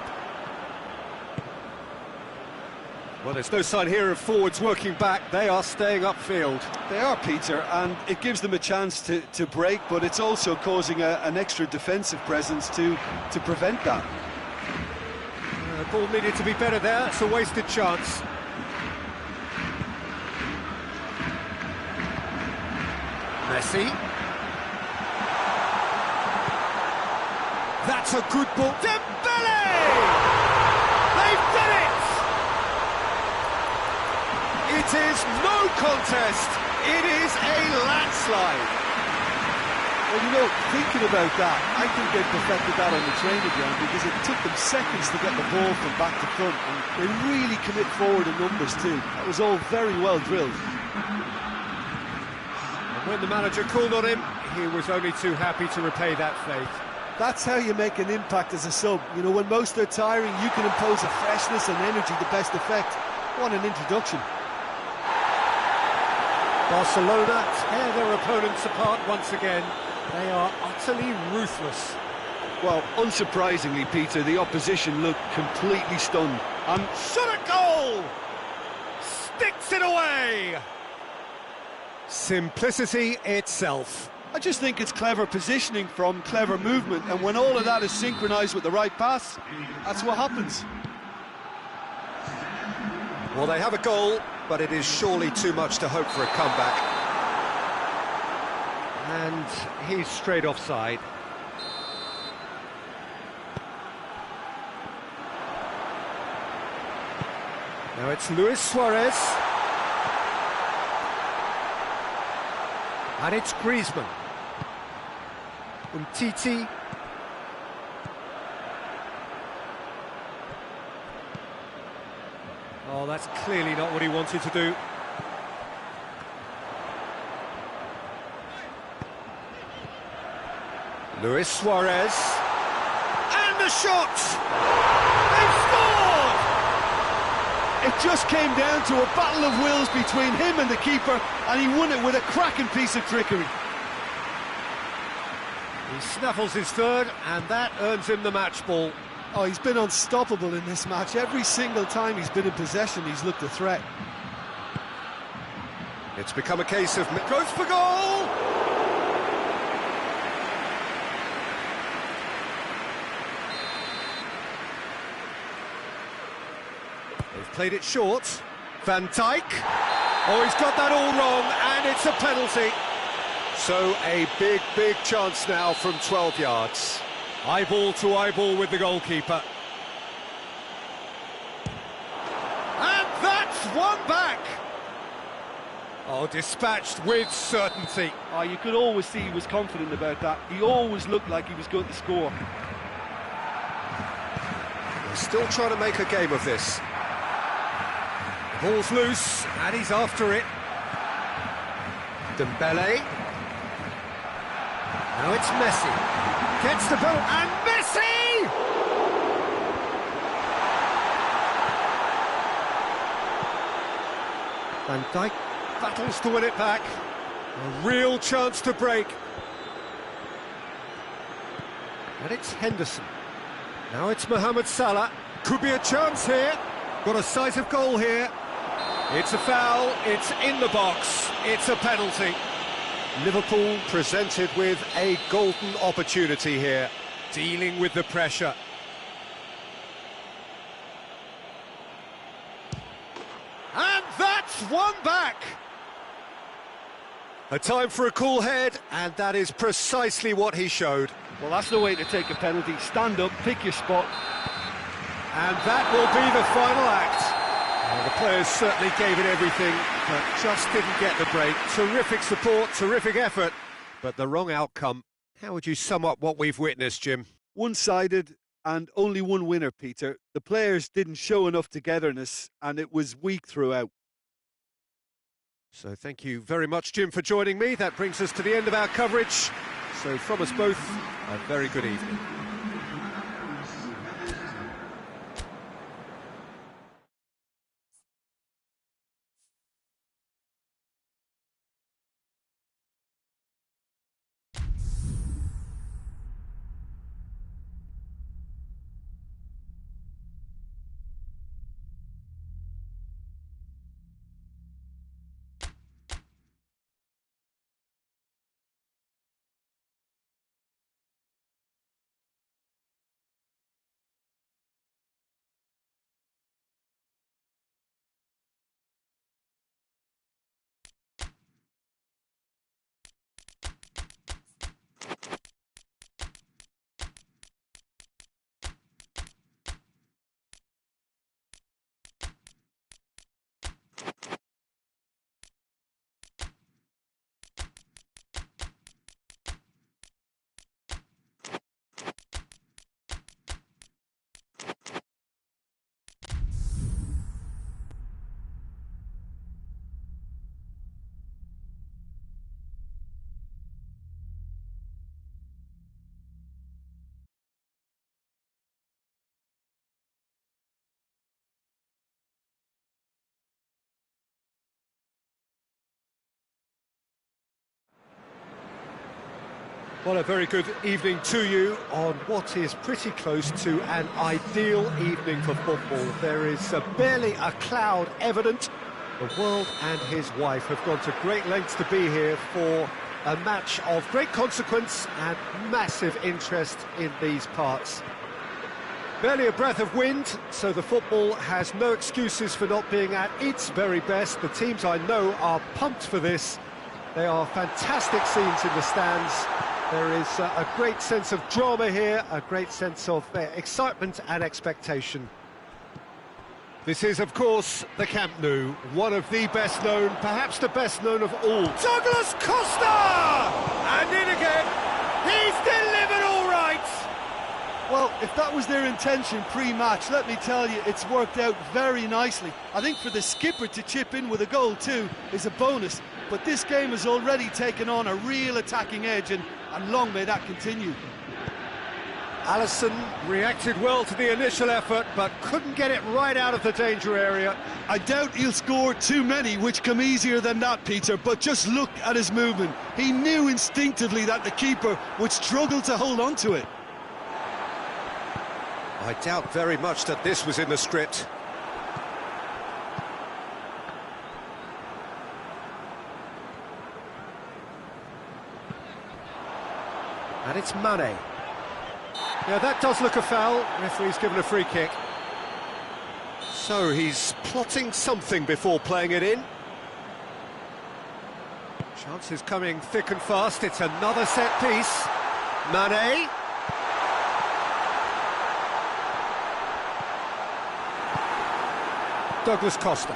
Well, there's no sign here of forwards working back. They are staying upfield. They are, Peter, and it gives them a chance to break, but it's also causing an extra defensive presence to prevent that. The ball needed to be better there. It's a wasted chance. Messi. That's a good ball. Dembele! They've done it! It is no contest. It is a landslide. Well, you know, thinking about that, I think they perfected that on the training ground because it took them seconds to get the ball from back to front, and they really commit forward in numbers too. That was all very well drilled. And when the manager called on him, he was only too happy to repay that faith. That's how you make an impact as a sub. You know, when most are tiring, you can impose a freshness and energy to best effect. What an introduction. Barcelona tear their opponents apart once again. They are utterly ruthless. Well, unsurprisingly, Peter, the opposition looked completely stunned. And shot at goal! Sticks it away! Simplicity itself. I just think it's clever positioning from clever movement, and when all of that is synchronised with the right pass, that's what happens. Well, they have a goal, but it is surely too much to hope for a comeback. And he's straight offside. Now it's Luis Suarez. And it's Griezmann. Umtiti. Oh, that's clearly not what he wanted to do. Luis Suarez. And the shot! They've scored! It just came down to a battle of wills between him and the keeper, and he won it with a cracking piece of trickery. He snaffles his third, and that earns him the match ball. Oh, he's been unstoppable in this match. Every single time he's been in possession, he's looked a threat. It's become a case of goes for goal! They've played it short. Van Dijk. Oh, he's got that all wrong, and it's a penalty. So a big chance now from 12 yards. Eyeball to eyeball with the goalkeeper. And that's one back. Oh, dispatched with certainty. Oh, you could always see he was confident about that. He always looked like he was going to score. They're still trying to make a game of this. The ball's loose, and he's after it. Dembele. Now it's Messi. Gets the ball, and Messi! Van Dijk battles to win it back. A real chance to break. And it's Henderson. Now it's Mohamed Salah. Could be a chance here. Got a sight of goal here. It's a foul, it's in the box, it's a penalty. Liverpool presented with a golden opportunity here, dealing with the pressure. And that's one back! A time for a cool head, and that is precisely what he showed. Well, that's the way to take a penalty. Stand up, pick your spot. And that will be the final act. Well, the players certainly gave it everything, but just didn't get the break. Terrific support, terrific effort, but the wrong outcome. How would you sum up what we've witnessed, Jim? One-sided and only one winner, Peter. The players didn't show enough togetherness, and it was weak throughout. So thank you very much, Jim, for joining me. That brings us to the end of our coverage. So from us both, a very good evening. Well, a very good evening to you on what is pretty close to an ideal evening for football. There is barely a cloud evident. The world and his wife have gone to great lengths to be here for a match of great consequence and massive interest in these parts. Barely a breath of wind, so the football has no excuses for not being at its very best. The teams I know are pumped for this. They are fantastic scenes in the stands. There is a great sense of drama here, a great sense of excitement and expectation. This is, of course, the Camp Nou, one of the best known, perhaps the best known of all. Douglas Costa! And in again, he's delivered all right! Well, if that was their intention pre-match, let me tell you, it's worked out very nicely. I think for the skipper to chip in with a goal too is a bonus, but this game has already taken on a real attacking edge, and long may that continue. Alisson reacted well to the initial effort, but couldn't get it right out of the danger area. I doubt he'll score too many, which come easier than that, Peter, but just look at his movement. He knew instinctively that the keeper would struggle to hold on to it. I doubt very much that this was in the script. And it's Mane. Yeah, that does look a foul. Referee's given a free kick. So he's plotting something before playing it in. Chances coming thick and fast. It's another set piece. Mane. Douglas Costa.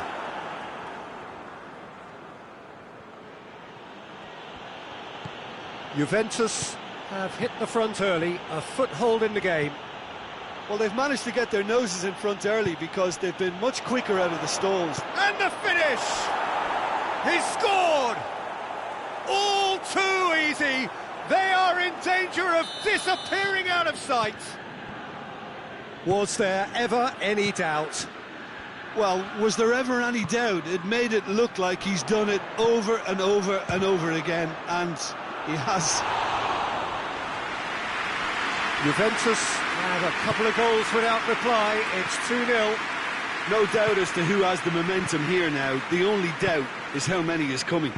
Juventus have hit the front early, a foothold in the game. Well, they've managed to get their noses in front early because they've been much quicker out of the stalls. And the finish! He's scored! All too easy! They are in danger of disappearing out of sight! Was there ever any doubt? Well, was there ever any doubt? It made it look like he's done it over and over and over again, and he has. Juventus have a couple of goals without reply. It's 2-0. No doubt as to who has the momentum here now. The only doubt is how many is coming.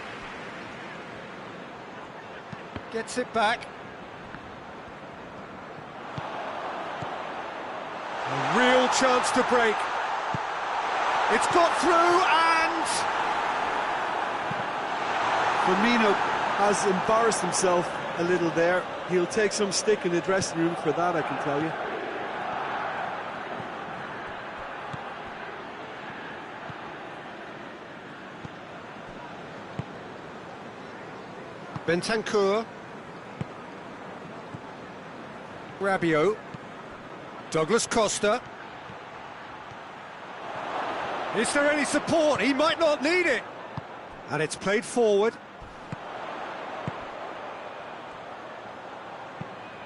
Gets it back. A real chance to break. It's got through, and Firmino has embarrassed himself a little there. He'll take some stick in the dressing room for that, I can tell you. Bentancur. Rabiot. Douglas Costa. Is there any support? He might not need it. And it's played forward.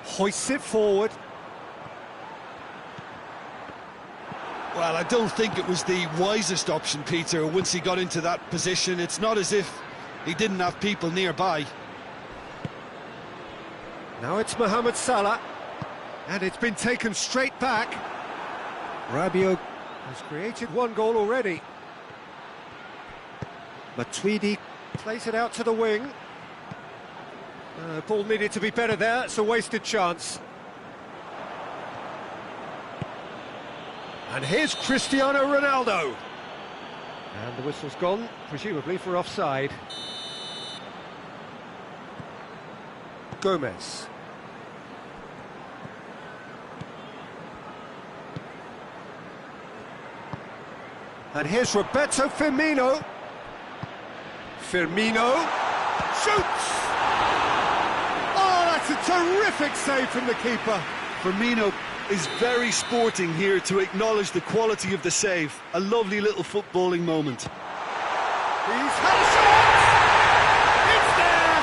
Hoists it forward. Well, I don't think it was the wisest option, Peter, once he got into that position. It's not as if he didn't have people nearby. Now it's Mohamed Salah. And it's been taken straight back. Rabiot has created one goal already. Matuidi plays it out to the wing. Ball needed to be better there. It's a wasted chance. And here's Cristiano Ronaldo. And the whistle's gone, presumably for offside. Gomez. And here's Roberto Firmino. Firmino shoots! Oh, that's a terrific save from the keeper. Firmino is very sporting here to acknowledge the quality of the save. A lovely little footballing moment. He's had a shot! It's there!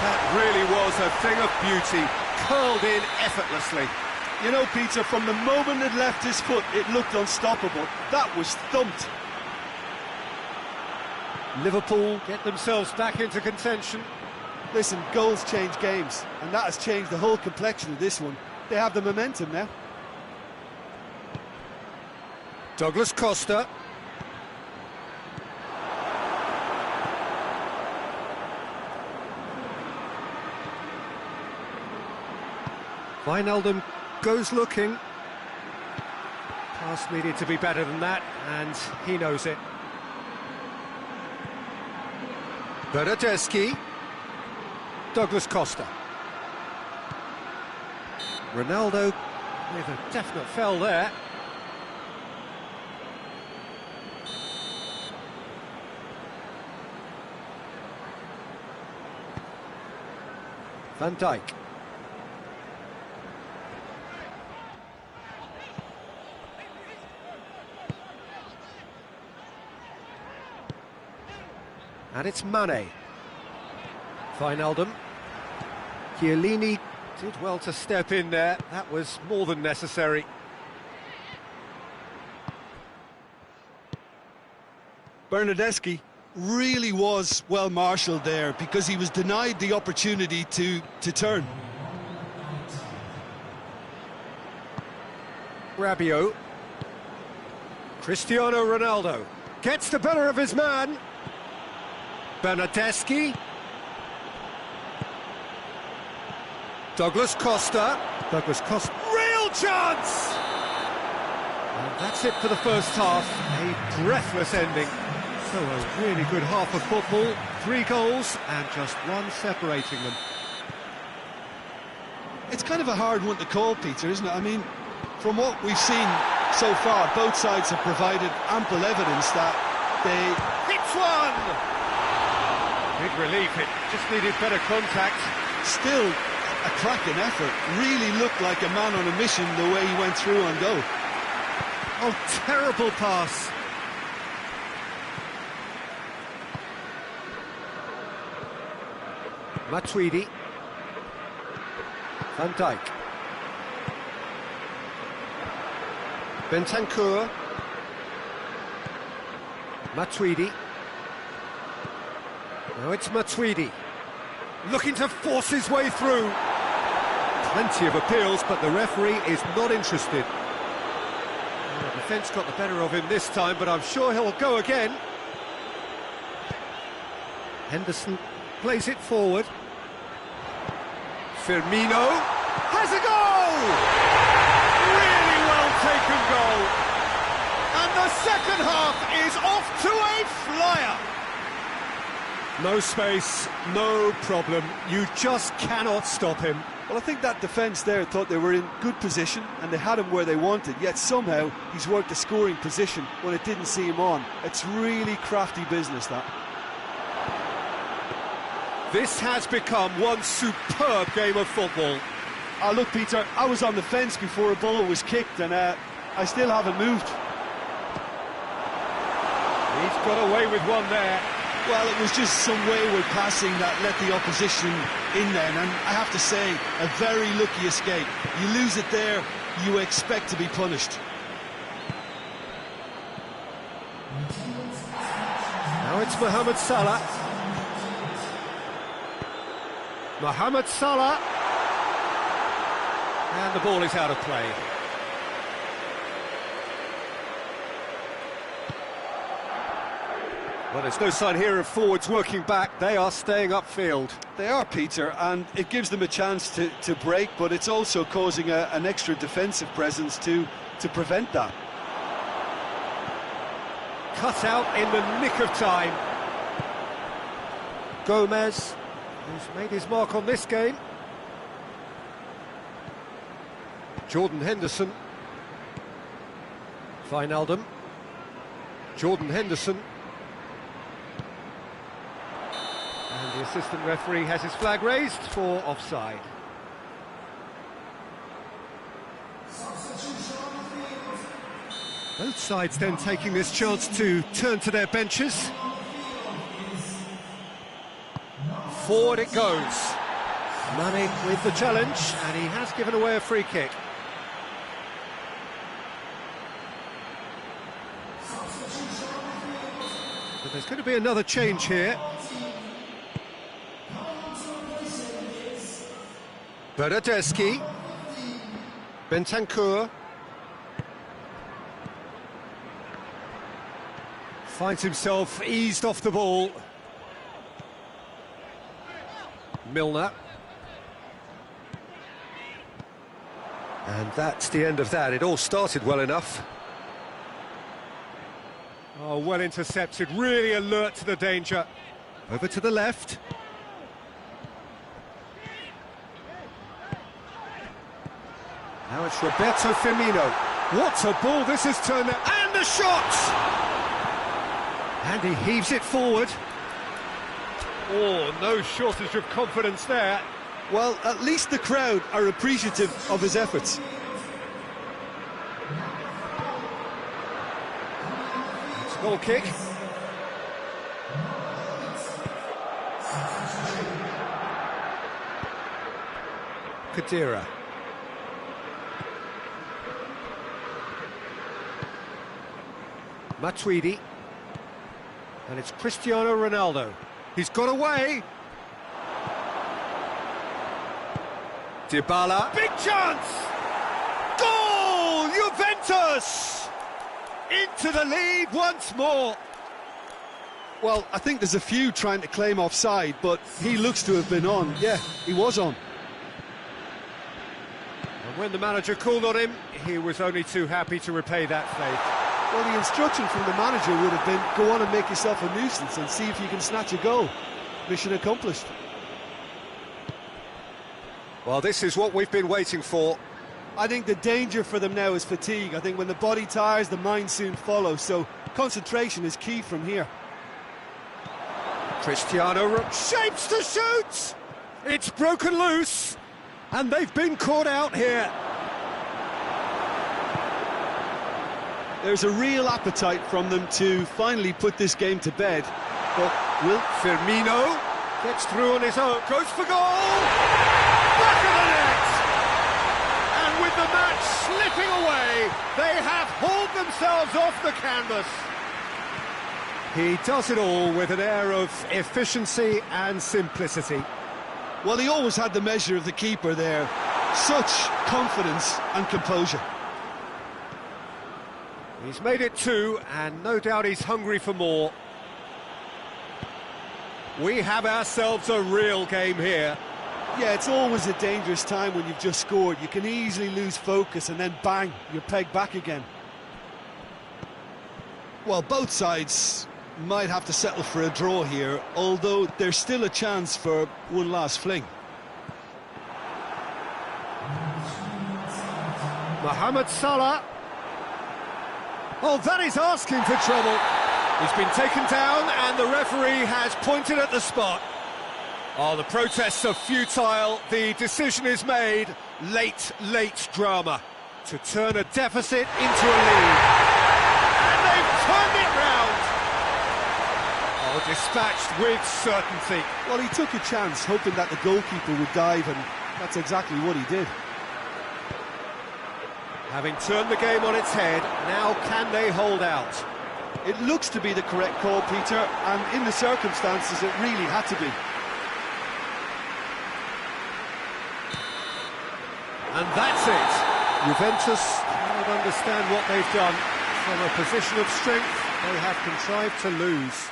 That really was a thing of beauty, curled in effortlessly. You know, Peter, from the moment it left his foot, it looked unstoppable. That was thumped. Liverpool get themselves back into contention. Listen, goals change games, and that has changed the whole complexion of this one. They have the momentum now. Douglas Costa. Wijnaldum goes looking. Pass needed to be better than that, and he knows it. Bernardeschi. Douglas Costa. Ronaldo with a definite foul there. Van Dijk. And it's Mane. Wijnaldum. Chiellini did well to step in there. That was more than necessary. Bernardeschi really was well marshalled there because he was denied the opportunity to turn. Rabiot. Cristiano Ronaldo gets the better of his man. Bernardeschi. Douglas Costa. Douglas Costa. Real chance! And that's it for the first half. A breathless ending. So a really good half of football. 3 goals and just one separating them. It's kind of a hard one to call, Peter, isn't it? I mean, from what we've seen so far, both sides have provided ample evidence that they... Hits one! Big relief, it just needed better contact. Still a cracking effort. Really looked like a man on a mission the way he went through on goal. Oh, terrible pass. Matuidi. Van Dijk. Bentancur. Matuidi. Now it's Matuidi. Looking to force his way through. Plenty of appeals, but the referee is not interested. The defence got the better of him this time, but I'm sure he'll go again. Henderson plays it forward. Firmino has a goal! Really well taken goal. And the second half is off to a flyer. No space, no problem. You just cannot stop him. Well, I think that defence there thought they were in good position and they had him where they wanted, yet somehow he's worked a scoring position when it didn't see him on. It's really crafty business, that. This has become one superb game of football. Look, Peter, I was on the fence before a ball was kicked and I still haven't moved. He's got away with one there. Well, it was just some wayward passing that let the opposition in then, and I have to say, a very lucky escape. You lose it there, you expect to be punished. Now it's Mohamed Salah. Mohamed Salah. And the ball is out of play. Well, there's no sign here of forwards working back. They are staying upfield. They are, Peter, and it gives them a chance to break, but it's also causing an extra defensive presence to prevent that. Cut out in the nick of time. Gomez, who's made his mark on this game. Jordan Henderson. Wijnaldum. Jordan Henderson. And the assistant referee has his flag raised for offside. Both sides then taking this chance to turn to their benches. Forward it goes. Mane with the challenge, and he has given away a free kick. But there's going to be another change here. Bernardeschi. Bentancur. Finds himself eased off the ball. Milner. And that's the end of that. It all started well enough. Oh, well intercepted, really alert to the danger. Over to the left. Now it's Roberto Firmino. What a ball this has turned out. And the shot! And he heaves it forward. Oh, no shortage of confidence there. Well, at least the crowd are appreciative of his efforts. It's a goal kick. Kadira. Matuidi. And it's Cristiano Ronaldo. He's got away. Dybala. Big chance! Goal! Juventus! Into the lead once more. Well, I think there's a few trying to claim offside, but he looks to have been on. Yeah, he was on. And when the manager called on him, he was only too happy to repay that faith. Well, the instruction from the manager would have been, go on and make yourself a nuisance and see if you can snatch a goal. Mission accomplished. Well, this is what we've been waiting for. I think the danger for them now is fatigue. I think when the body tires, the mind soon follows. So concentration is key from here. Cristiano shapes to shoot! It's broken loose, and they've been caught out here. There's a real appetite from them to finally put this game to bed. But will Firmino gets through on his own, goes for goal! Back of the net! And with the match slipping away, they have hauled themselves off the canvas. He does it all with an air of efficiency and simplicity. Well, he always had the measure of the keeper there. Such confidence and composure. He's made it two, and no doubt he's hungry for more. We have ourselves a real game here. Yeah, it's always a dangerous time when you've just scored. You can easily lose focus and then bang, you're pegged back again. Well, both sides might have to settle for a draw here, although there's still a chance for one last fling. Mohamed Salah. Oh, that is asking for trouble. He's been taken down and the referee has pointed at the spot. Oh, the protests are futile. The decision is made. Late drama to turn a deficit into a lead. And they've turned it round. Oh, dispatched with certainty. Well, he took a chance, hoping that the goalkeeper would dive, and that's exactly what he did. Having turned the game on its head, now can they hold out? It looks to be the correct call, Peter, and in the circumstances it really had to be. And that's it. Juventus cannot understand what they've done. From a position of strength, they have contrived to lose.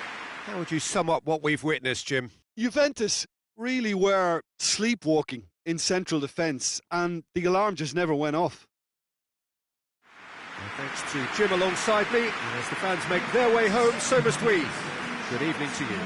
How would you sum up what we've witnessed, Jim? Juventus really were sleepwalking in central defence, and the alarm just never went off. Well, thanks to Jim alongside me, and as the fans make their way home, so must we. Good evening to you.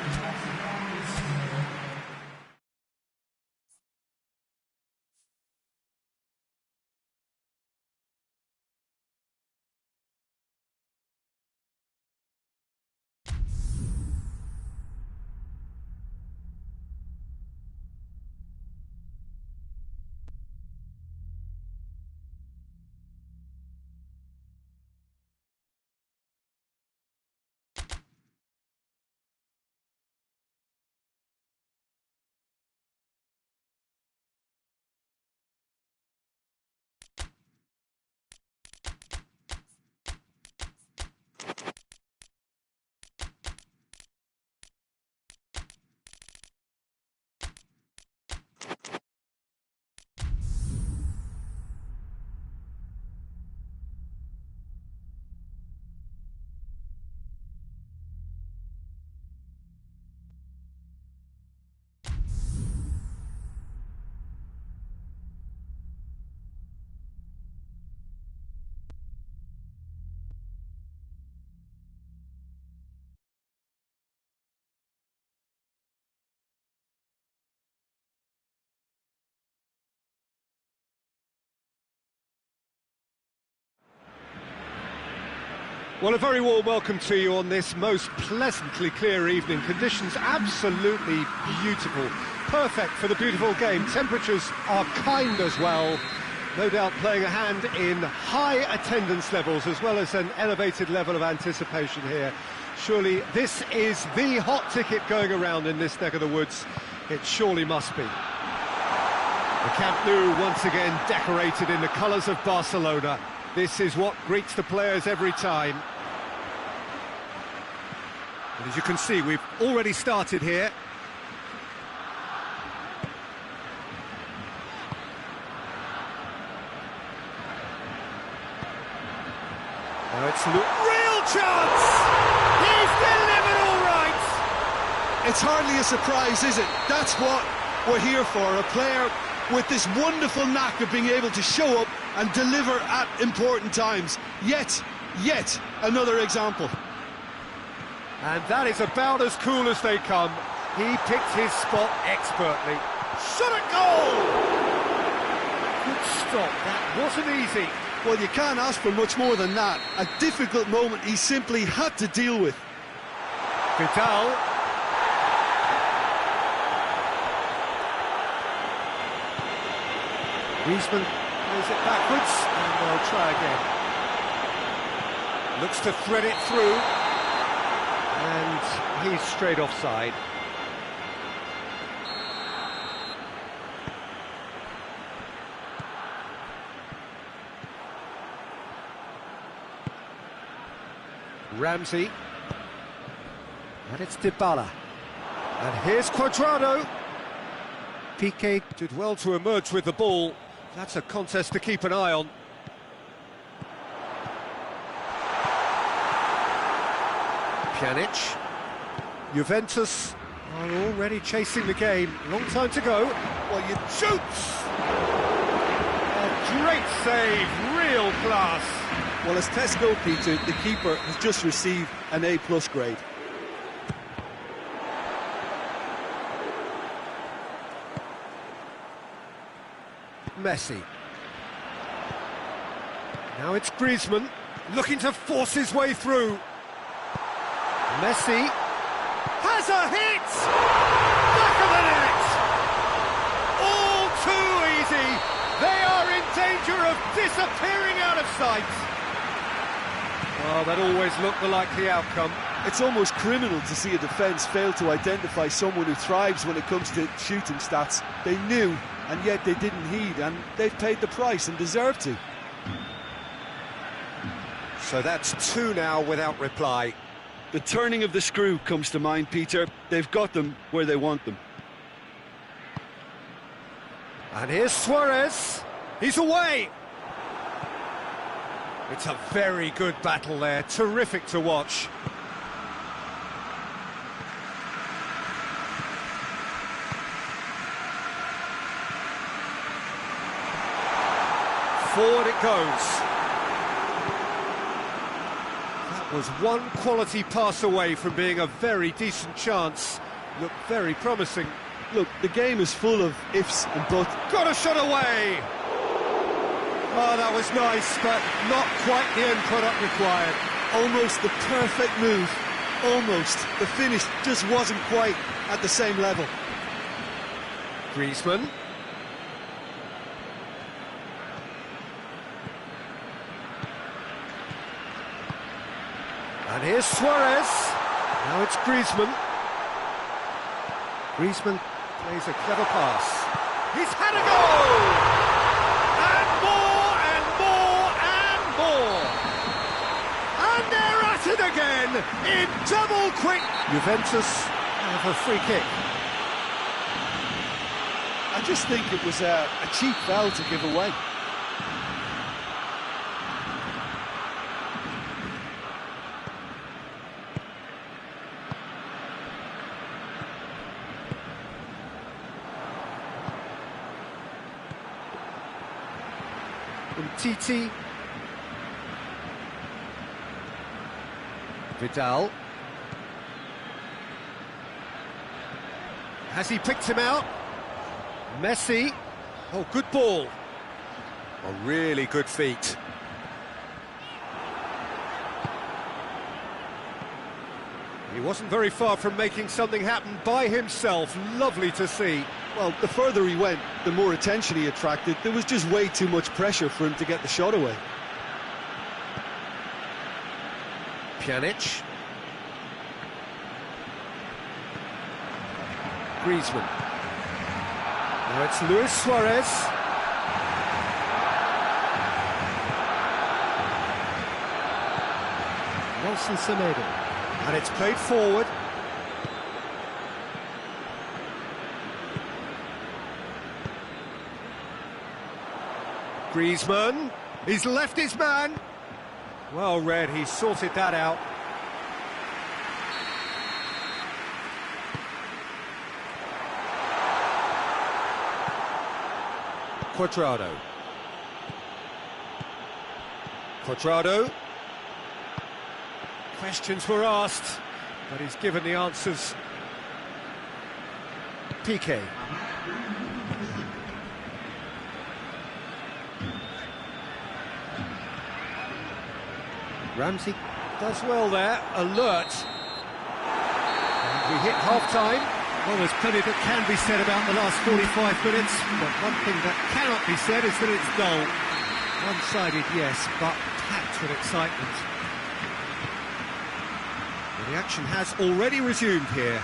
Well, a very warm welcome to you on this most pleasantly clear evening. Conditions absolutely beautiful. Perfect for the beautiful game. Temperatures are kind as well. No doubt playing a hand in high attendance levels as well as an elevated level of anticipation here. Surely this is the hot ticket going around in this neck of the woods. It surely must be. The Camp Nou once again decorated in the colours of Barcelona. This is what greets the players every time. And as you can see, we've already started here. Now it's a real chance! He's delivered all right! It's hardly a surprise, is it? That's what we're here for, a player with this wonderful knack of being able to show up and deliver at important times. Yet another example. And that is about as cool as they come. He picked his spot expertly. Shot at goal! Good stop, that wasn't easy. Well, you can't ask for much more than that. A difficult moment he simply had to deal with. Vidal. Griezmann plays it backwards, and they'll try again. Looks to thread it through, and he's straight offside. Ramsey, and it's Dybala, and here's Cuadrado. Piqué did well to emerge with the ball. That's a contest to keep an eye on. Pjanic. Juventus are already chasing the game. Long time to go. Well, you shoots! A great save, real class. Well, as tests go, Peter, the keeper has just received an A+ grade. Messi. Now it's Griezmann, looking to force his way through. Messi has a hit! Back of the net! All too easy! They are in danger of disappearing out of sight! Well, that always looked the likely outcome. It's almost criminal to see a defence fail to identify someone who thrives when it comes to shooting stats. They knew, and yet they didn't heed, and they've paid the price and deserve to. So that's two now without reply. The turning of the screw comes to mind, Peter. They've got them where they want them. And here's Suarez. He's away. It's a very good battle there. Terrific to watch. Forward it goes. That was one quality pass away from being a very decent chance. Looked very promising. Look, the game is full of ifs and buts. Got a shot away! Oh, that was nice, but not quite the end product required. Almost the perfect move. Almost. The finish just wasn't quite at the same level. Griezmann. And here's Suarez. Now it's Griezmann. Griezmann plays a clever pass. He's had a goal! And more and more and more! And they're at it again in double quick. Juventus have a free kick. I just think it was a cheap foul to give away. Titi. Vidal. Has he picked him out? Messi. Oh, good ball. Oh, really good feet. wasn't very far from making something happen by himself. Lovely to see. Well, the further he went, the more attention he attracted. There was just way too much pressure for him to get the shot away. Pjanic. Griezmann. Now it's Luis Suarez. Nelson Semedo. And it's played forward. Griezmann. He's left his man. Well read, he sorted that out. Quadrado. Questions were asked, but he's given the answers. Piqué. Ramsey does well there, alert. And we hit half-time. Well, there's plenty that can be said about the last 45 minutes, but one thing that cannot be said is that it's dull. One-sided, yes, but packed with excitement. Well, the action has already resumed here.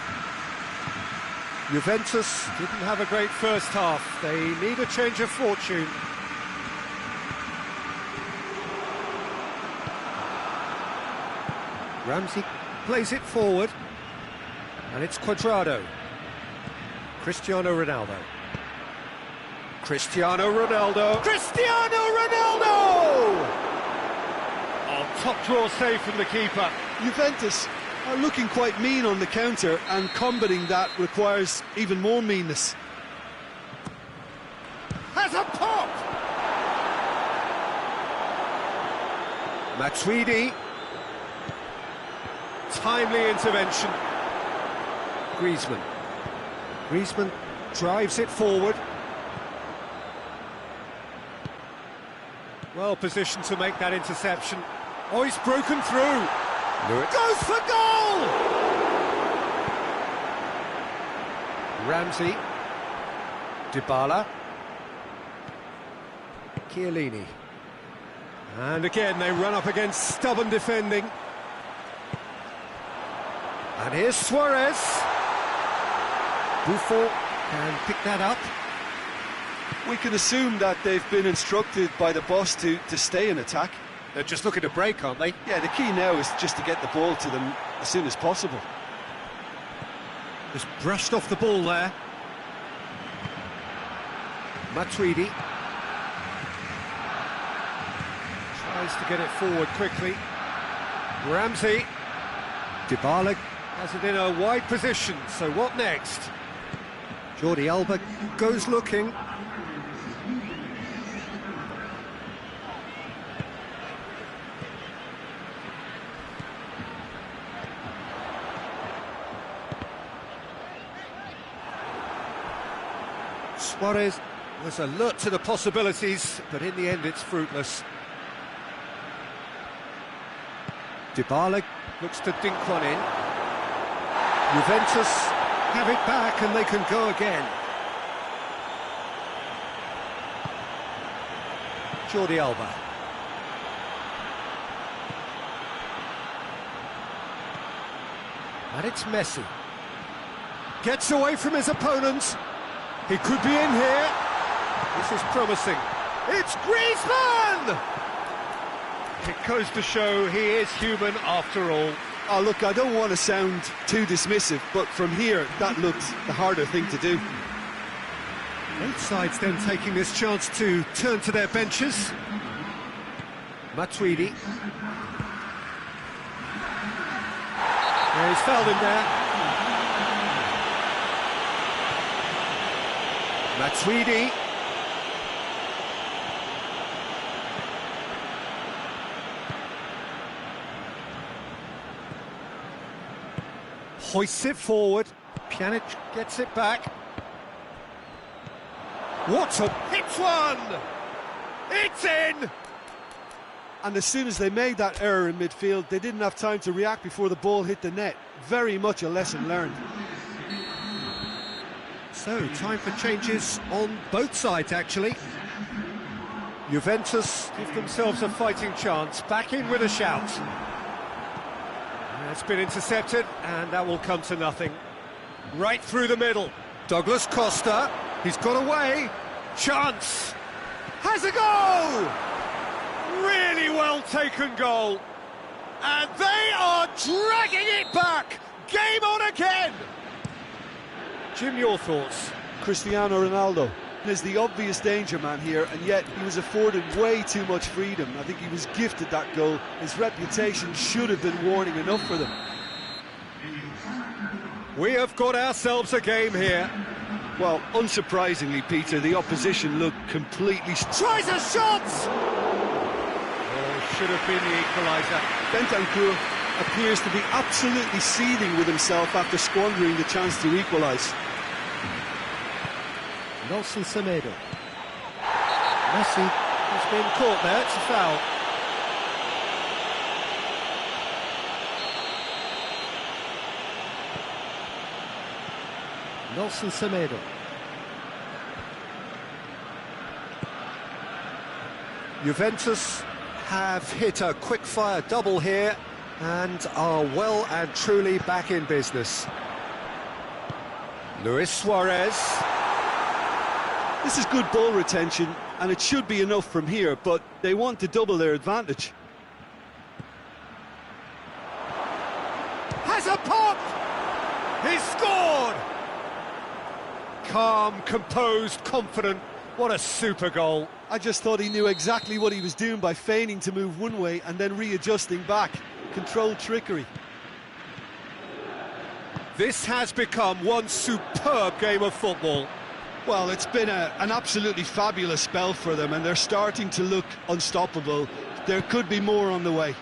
Juventus didn't have a great first half. They need a change of fortune. Ramsey plays it forward, and it's Quadrado. Cristiano Ronaldo. Cristiano Ronaldo! Oh, top draw save from the keeper. Juventus are looking quite mean on the counter, and combating that requires even more meanness. Has a pop! Matuidi. Timely intervention. Griezmann drives it forward. Well positioned to make that interception. Oh, he's broken through. Goes for goal! Ramsey. Dybala. Chiellini. And again, they run up against stubborn defending. And here's Suarez. Buffon can pick that up. We can assume that they've been instructed by the boss to stay in attack. They're just looking to break, aren't they? Yeah, the key now is just to get the ball to them as soon as possible. Just brushed off the ball there. Matuidi. Tries to get it forward quickly. Ramsey. Dybala has it in a wide position, so what next? Jordi Alba goes looking. Suarez was alert to the possibilities, but in the end it's fruitless. Dybala looks to dink one in. Juventus have it back and they can go again. Jordi Alba. And it's Messi. Gets away from his opponent. He could be in here. This is promising. It's Griezmann! It goes to show he is human after all. Oh, look, I don't want to sound too dismissive, but from here, that looked the harder thing to do. Both sides then taking this chance to turn to their benches. Matuidi. Yeah, he's fouled him there. Matuidi. Hoists it forward. Pjanic gets it back. What a hit one! It's in! And as soon as they made that error in midfield, they didn't have time to react before the ball hit the net. Very much a lesson learned. So, time for changes on both sides, actually. Juventus give themselves a fighting chance. Back in with a shout. It's been intercepted, and that will come to nothing. Right through the middle. Douglas Costa. He's got away. Chance. Has a goal! Really well taken goal. And they are dragging it back. Game on again. Jim, your thoughts? Cristiano Ronaldo is the obvious danger man here, and yet he was afforded way too much freedom. I think he was gifted that goal. His reputation should have been warning enough for them. We have got ourselves a game here. Well, unsurprisingly, Peter, the opposition looked completely... Tries a shot! Oh, should have been the equaliser. Bentancur appears to be absolutely seething with himself after squandering the chance to equalise. Nelson Semedo. Messi has been caught there, it's a foul. Nelson Semedo. Juventus have hit a quick-fire double here and are well and truly back in business. Luis Suarez. This is good ball retention, and it should be enough from here, but they want to double their advantage. Has a pop! He's scored! Calm, composed, confident. What a super goal. I just thought he knew exactly what he was doing by feigning to move one way and then readjusting back. Controlled trickery. This has become one superb game of football. Well, it's been an absolutely fabulous spell for them, and they're starting to look unstoppable. There could be more on the way.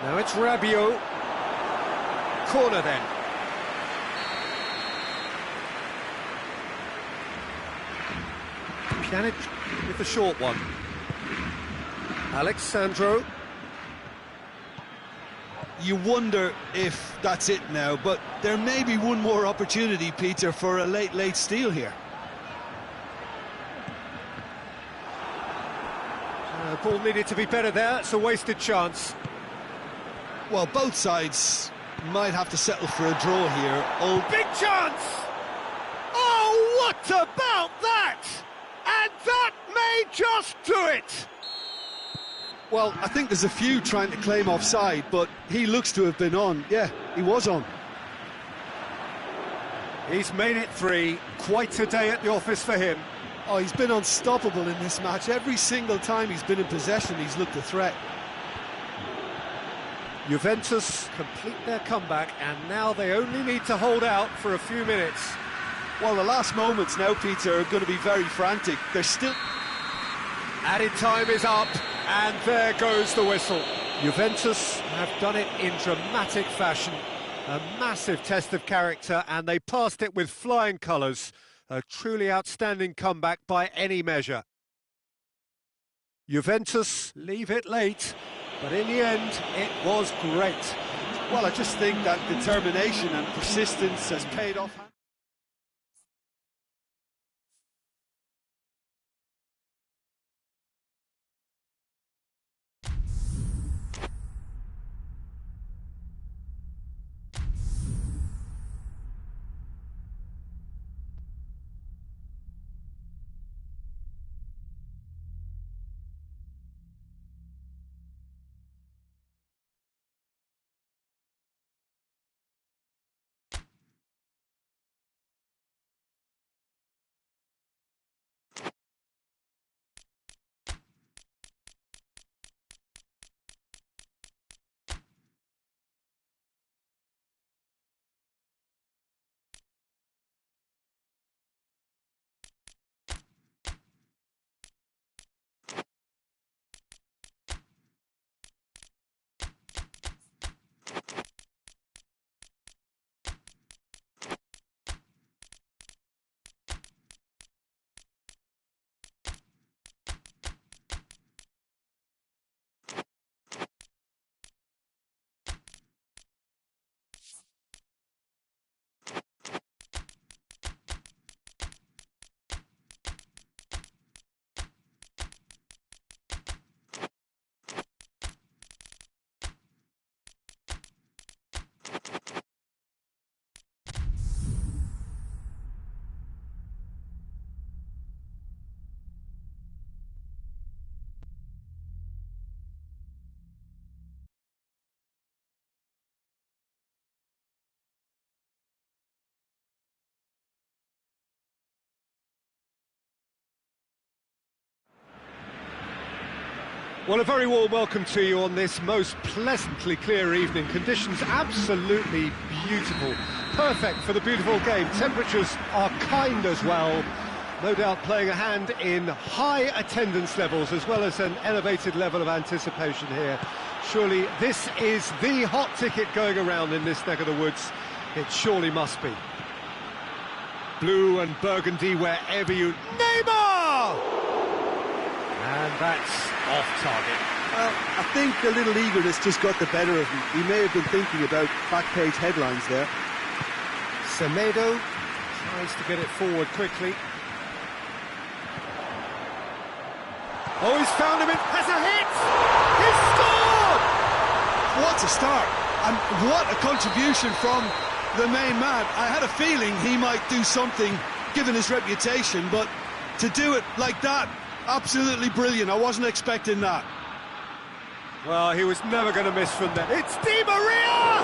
Now it's Rabiot. Corner then. Pjanic with the short one. Alexandro. You wonder if that's it now, but there may be one more opportunity, Peter, for a late steal here. Ball needed to be better there, it's a wasted chance. Well, both sides might have to settle for a draw here. Oh, big chance! Oh, what about that? And that may just do it! Well, I think there's a few trying to claim offside, but he looks to have been on. Yeah, he was on. He's made it 3. Quite a day at the office for him. Oh, he's been unstoppable in this match. Every single time he's been in possession, he's looked a threat. Juventus complete their comeback, and now they only need to hold out for a few minutes. Well, the last moments now, Peter, are going to be very frantic. They're still... Added time is up, and there goes the whistle. Juventus have done it in dramatic fashion. A massive test of character, and they passed it with flying colours. A truly outstanding comeback by any measure. Juventus leave it late, but in the end, it was great. Well, I just think that determination and persistence has paid off. Well, a very warm welcome to you on this most pleasantly clear evening. Conditions absolutely beautiful. Perfect for the beautiful game. Temperatures are kind as well. No doubt playing a hand in high attendance levels as well as an elevated level of anticipation here. Surely this is the hot ticket going around in this neck of the woods. It surely must be. Blue and burgundy wherever you... Neymar! And that's off target. Well, I think a little eagerness just got the better of him. He may have been thinking about back-page headlines there. Semedo tries to get it forward quickly. Oh, he's found him, has a hit! He's scored! What a start, and what a contribution from the main man. I had a feeling he might do something, given his reputation, but to do it like that, absolutely brilliant. I wasn't expecting that. Well, he was never going to miss from there. It's Di Maria!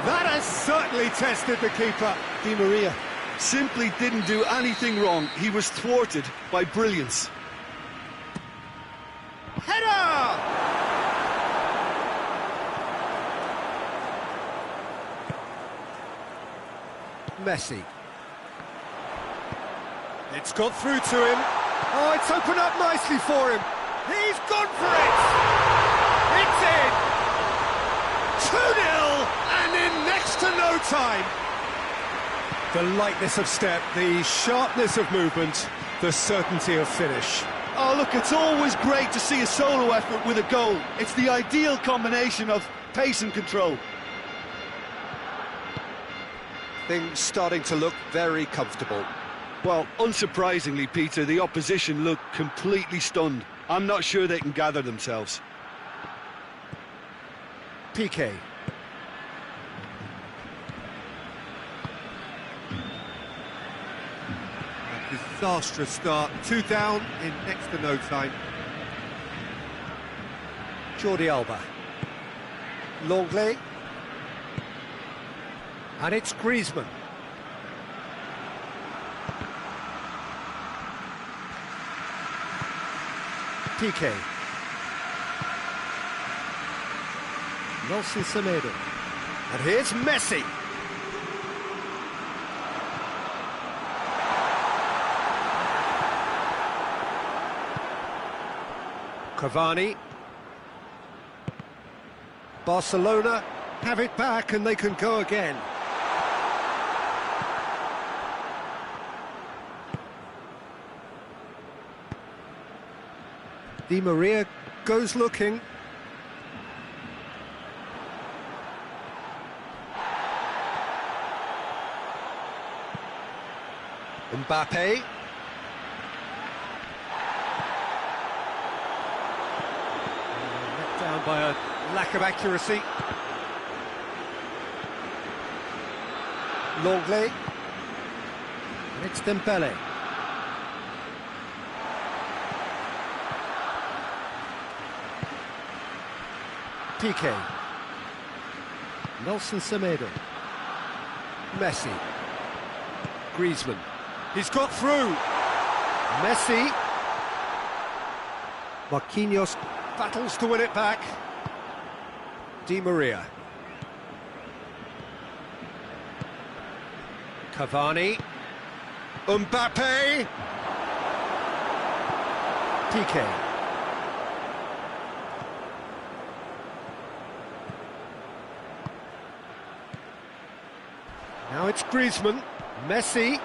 That has certainly tested the keeper. Di Maria simply didn't do anything wrong. He was thwarted by brilliance. Header! Messi. It's got through to him. Oh, it's opened up nicely for him. He's gone for it! It's in! 2-0 and in next to no time. The lightness of step, the sharpness of movement, the certainty of finish. Oh, look, it's always great to see a solo effort with a goal. It's the ideal combination of pace and control. Things starting to look very comfortable. Well, unsurprisingly, Peter, the opposition look completely stunned. I'm not sure they can gather themselves. Piqué. A disastrous start. 2 down in next to no time. Jordi Alba. Longley. And it's Griezmann. Piqué. Nelson Semedo. And here's Messi. Cavani. Barcelona have it back and they can go again. Di Maria goes looking. Mbappe. Let down by a lack of accuracy. Longley. And it's Dembele. Piqué. Nelson Semedo. Messi. Griezmann. He's got through. Messi. Marquinhos battles to win it back. Di Maria. Cavani. Mbappe. Piqué. Now it's Griezmann, Messi.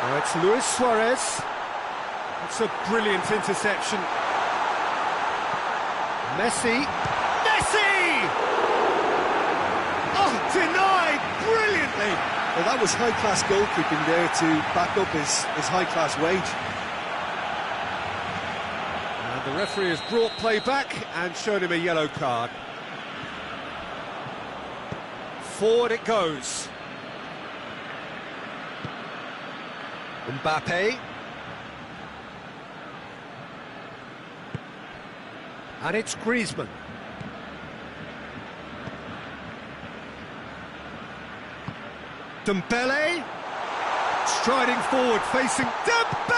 Now it's Luis Suarez. It's a brilliant interception. Messi. Messi! Oh, denied brilliantly. Well, that was high-class goalkeeping there to back up his high-class wage. And the referee has brought play back and shown him a yellow card. Forward it goes. Mbappe. And it's Griezmann. Dembele. Striding forward, facing Dembele!